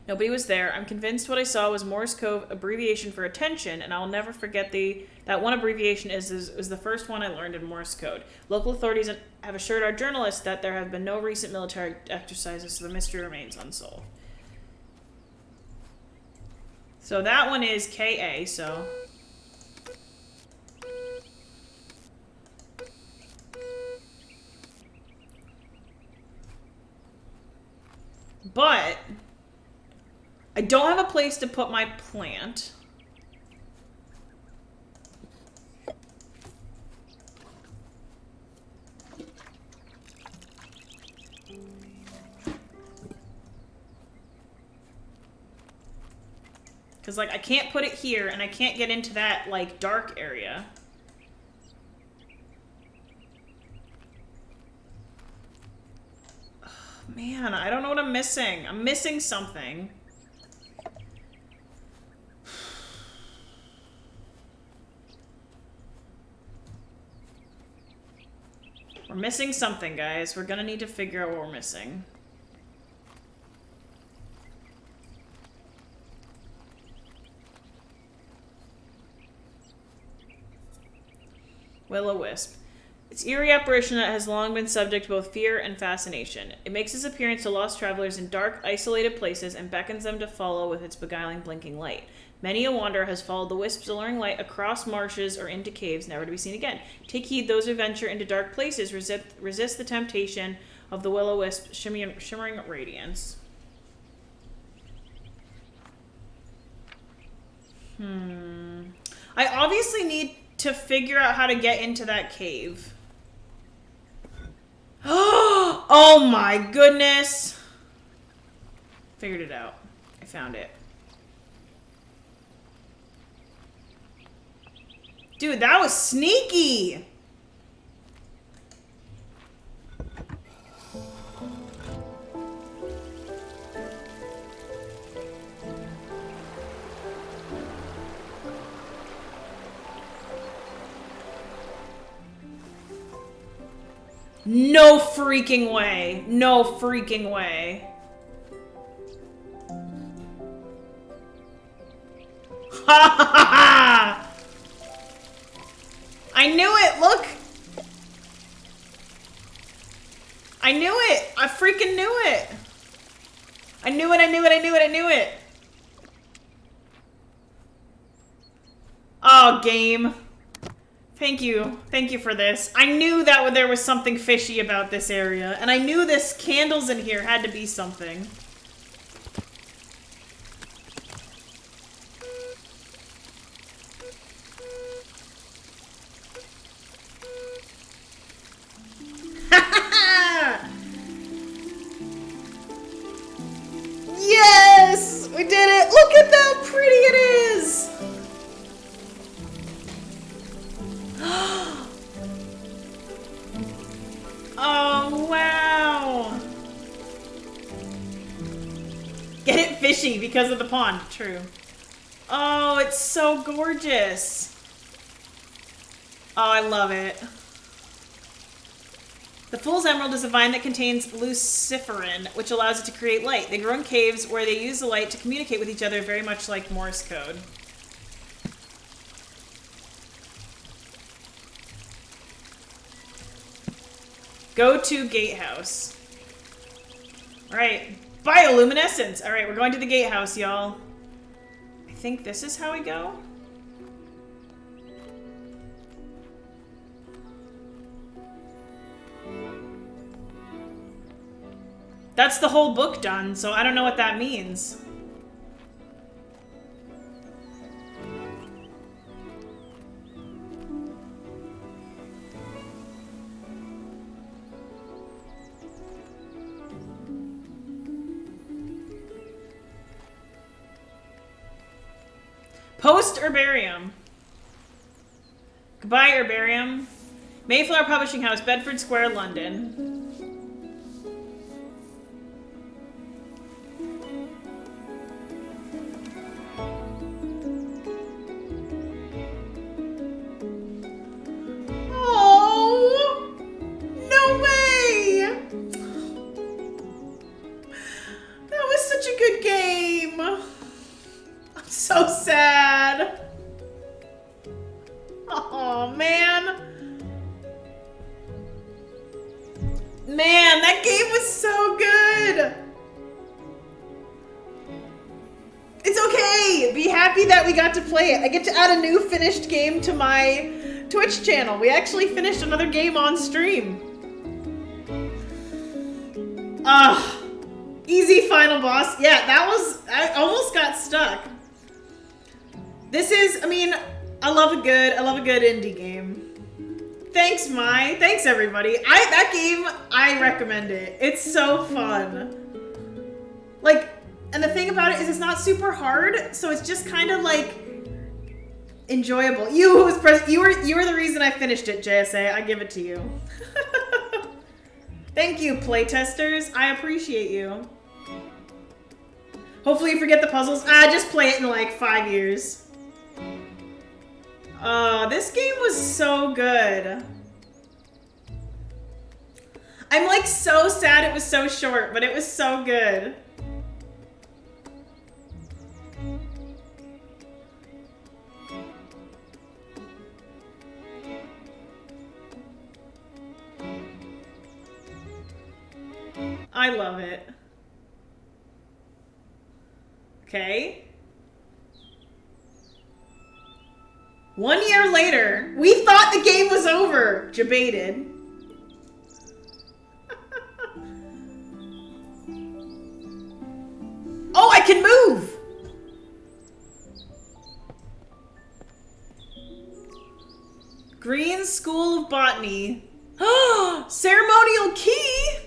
Nobody was there. I'm convinced what I saw was Morse code abbreviation for attention, and I'll never forget that one abbreviation is the first one I learned in Morse code. Local authorities have assured our journalists that there have been no recent military exercises, so the mystery remains unsolved. So that one is KA, so... But... I don't have a place to put my plant. Because, like, I can't put it here, and I can't get into that, like, dark area. Oh, man, I don't know what I'm missing. I'm missing something. We're missing something, guys. We're gonna need to figure out what we're missing. Will-o-wisp. Its eerie apparition that has long been subject to both fear and fascination. It makes its appearance to lost travelers in dark, isolated places and beckons them to follow with its beguiling, blinking light. Many a wanderer has followed the wisp's alluring light across marshes or into caves, never to be seen again. Take heed, those who venture into dark places resist the temptation of the will-o-wisp's shimmering radiance. I obviously need to figure out how to get into that cave. Oh my goodness! Figured it out. I found it. Dude, that was sneaky! No freaking way. No freaking way. Ha ha ha ha! I knew it! Look! I knew it! I freaking knew it! I knew it, I knew it, I knew it, I knew it! Oh, game. Thank you. Thank you for this. I knew that there was something fishy about this area, and I knew this candles in here had to be something. Yes! We did it! Look at how pretty it is! Oh, wow! Get it fishy because of the pond. True. Oh, it's so gorgeous. Oh, I love it. The Fool's Emerald is a vine that contains luciferin, which allows it to create light. They grow in caves where they use the light to communicate with each other, very much like Morse code. Go to gatehouse. Alright. Bioluminescence! Alright, we're going to the gatehouse, y'all. I think this is how we go. That's the whole book done, so I don't know what that means. Post-herbarium. Goodbye, herbarium. Mayflower Publishing House, Bedford Square, London. Oh, no way! That was such a good game. game. I'm so sad. Oh, man. Man, that game was so good. It's okay. Be happy that we got to play it. I get to add a new finished game to my Twitch channel. We actually finished another game on stream. Easy final boss. Yeah, that was... I almost got stuck. This is... I mean, I love a good indie game. Thanks, Mai. Thanks, everybody. That game, I recommend it. It's so fun. Like, and the thing about it is it's not super hard, so it's just kind of like enjoyable. You who was present, you were the reason I finished it, JSA. I give it to you. Thank you, playtesters. I appreciate you. Hopefully you forget the puzzles. Just play it in like 5 years. This game was so good. I'm like so sad it was so short, but it was so good. I love it. Okay. 1 year later, we thought the game was over. Debated. Oh, I can move! Green School of Botany. Ceremonial key!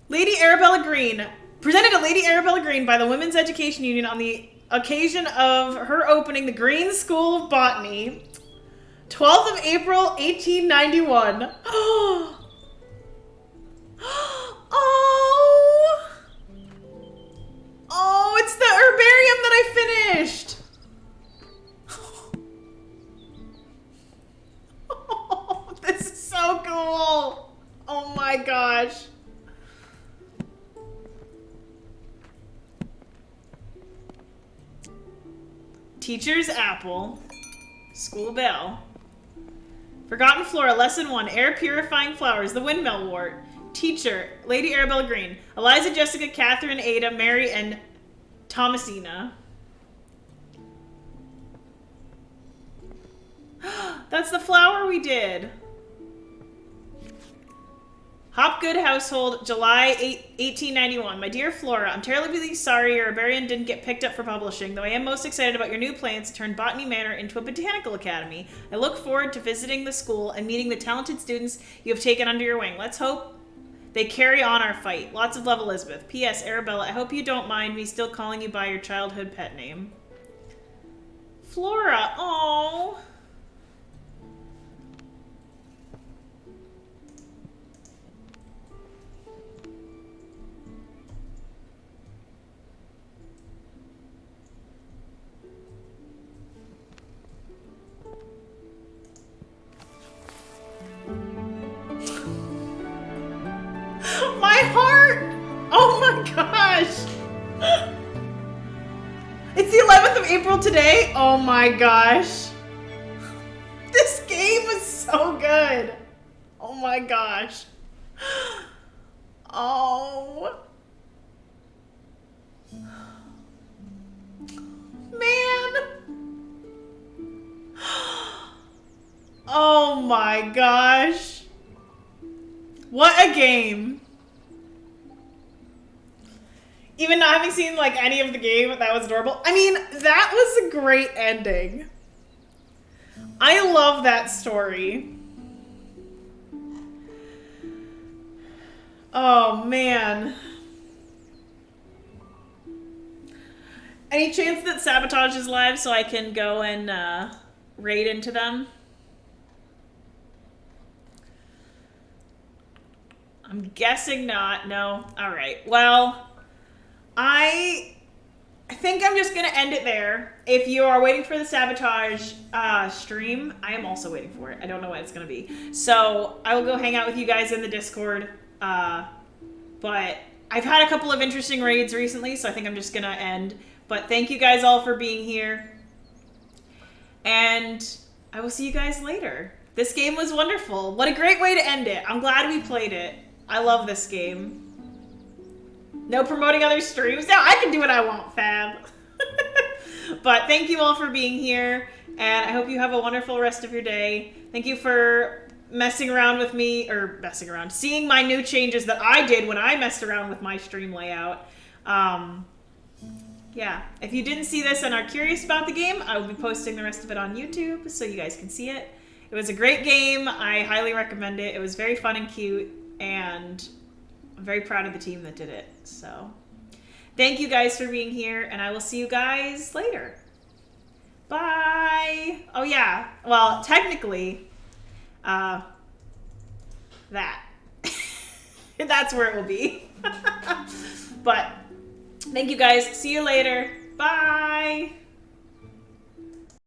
Lady Arabella Green. Presented to Lady Arabella Green by the Women's Education Union on the occasion of her opening the Green School of Botany. 12th of April, 1891. Oh, it's the herbarium that I finished. Oh, this is so cool. Oh my gosh. Teacher's apple. School bell. Forgotten Flora, lesson 1. Air purifying flowers. The windmill wort. Teacher, Lady Arabella Green. Eliza, Jessica, Catherine, Ada, Mary, and Thomasina. That's the flower we did. Hopgood household, July 1891. My dear Flora, I'm terribly sorry your herbarium didn't get picked up for publishing, though I am most excited about your new plans to turn Botany Manor into a botanical academy. I look forward to visiting the school and meeting the talented students you have taken under your wing. Let's hope they carry on our fight. Lots of love, Elizabeth. P.S. Arabella, I hope you don't mind me still calling you by your childhood pet name. Flora, aww. My heart! Oh my gosh! It's the 11th of April today? Oh my gosh. This game was so good. Oh my gosh. Oh. Man. Oh my gosh. What a game. Even not having seen like any of the game, that was adorable. I mean, that was a great ending. I love that story. Oh man. Any chance that Sabotage is live so I can go and raid into them? I'm guessing not. No. All right. Well, I think I'm just going to end it there. If you are waiting for the Sabotage stream, I am also waiting for it. I don't know when it's going to be. So I will go hang out with you guys in the Discord. But I've had a couple of interesting raids recently, so I think I'm just gonna end. But thank you guys all for being here. And I will see you guys later. This game was wonderful. What a great way to end it. I'm glad we played it. I love this game. No promoting other streams. Now I can do what I want, fam. But thank you all for being here. And I hope you have a wonderful rest of your day. Thank you for messing around with me, or messing around, seeing my new changes that I did when I messed around with my stream layout. Yeah, if you didn't see this and are curious about the game, I will be posting the rest of it on YouTube so you guys can see it. It was a great game. I highly recommend it. It was very fun and cute, and I'm very proud of the team that did it. So thank you guys for being here, and I will see you guys later. Bye. Oh yeah, well, technically, that. That's where it will be. But thank you guys. See you later. Bye.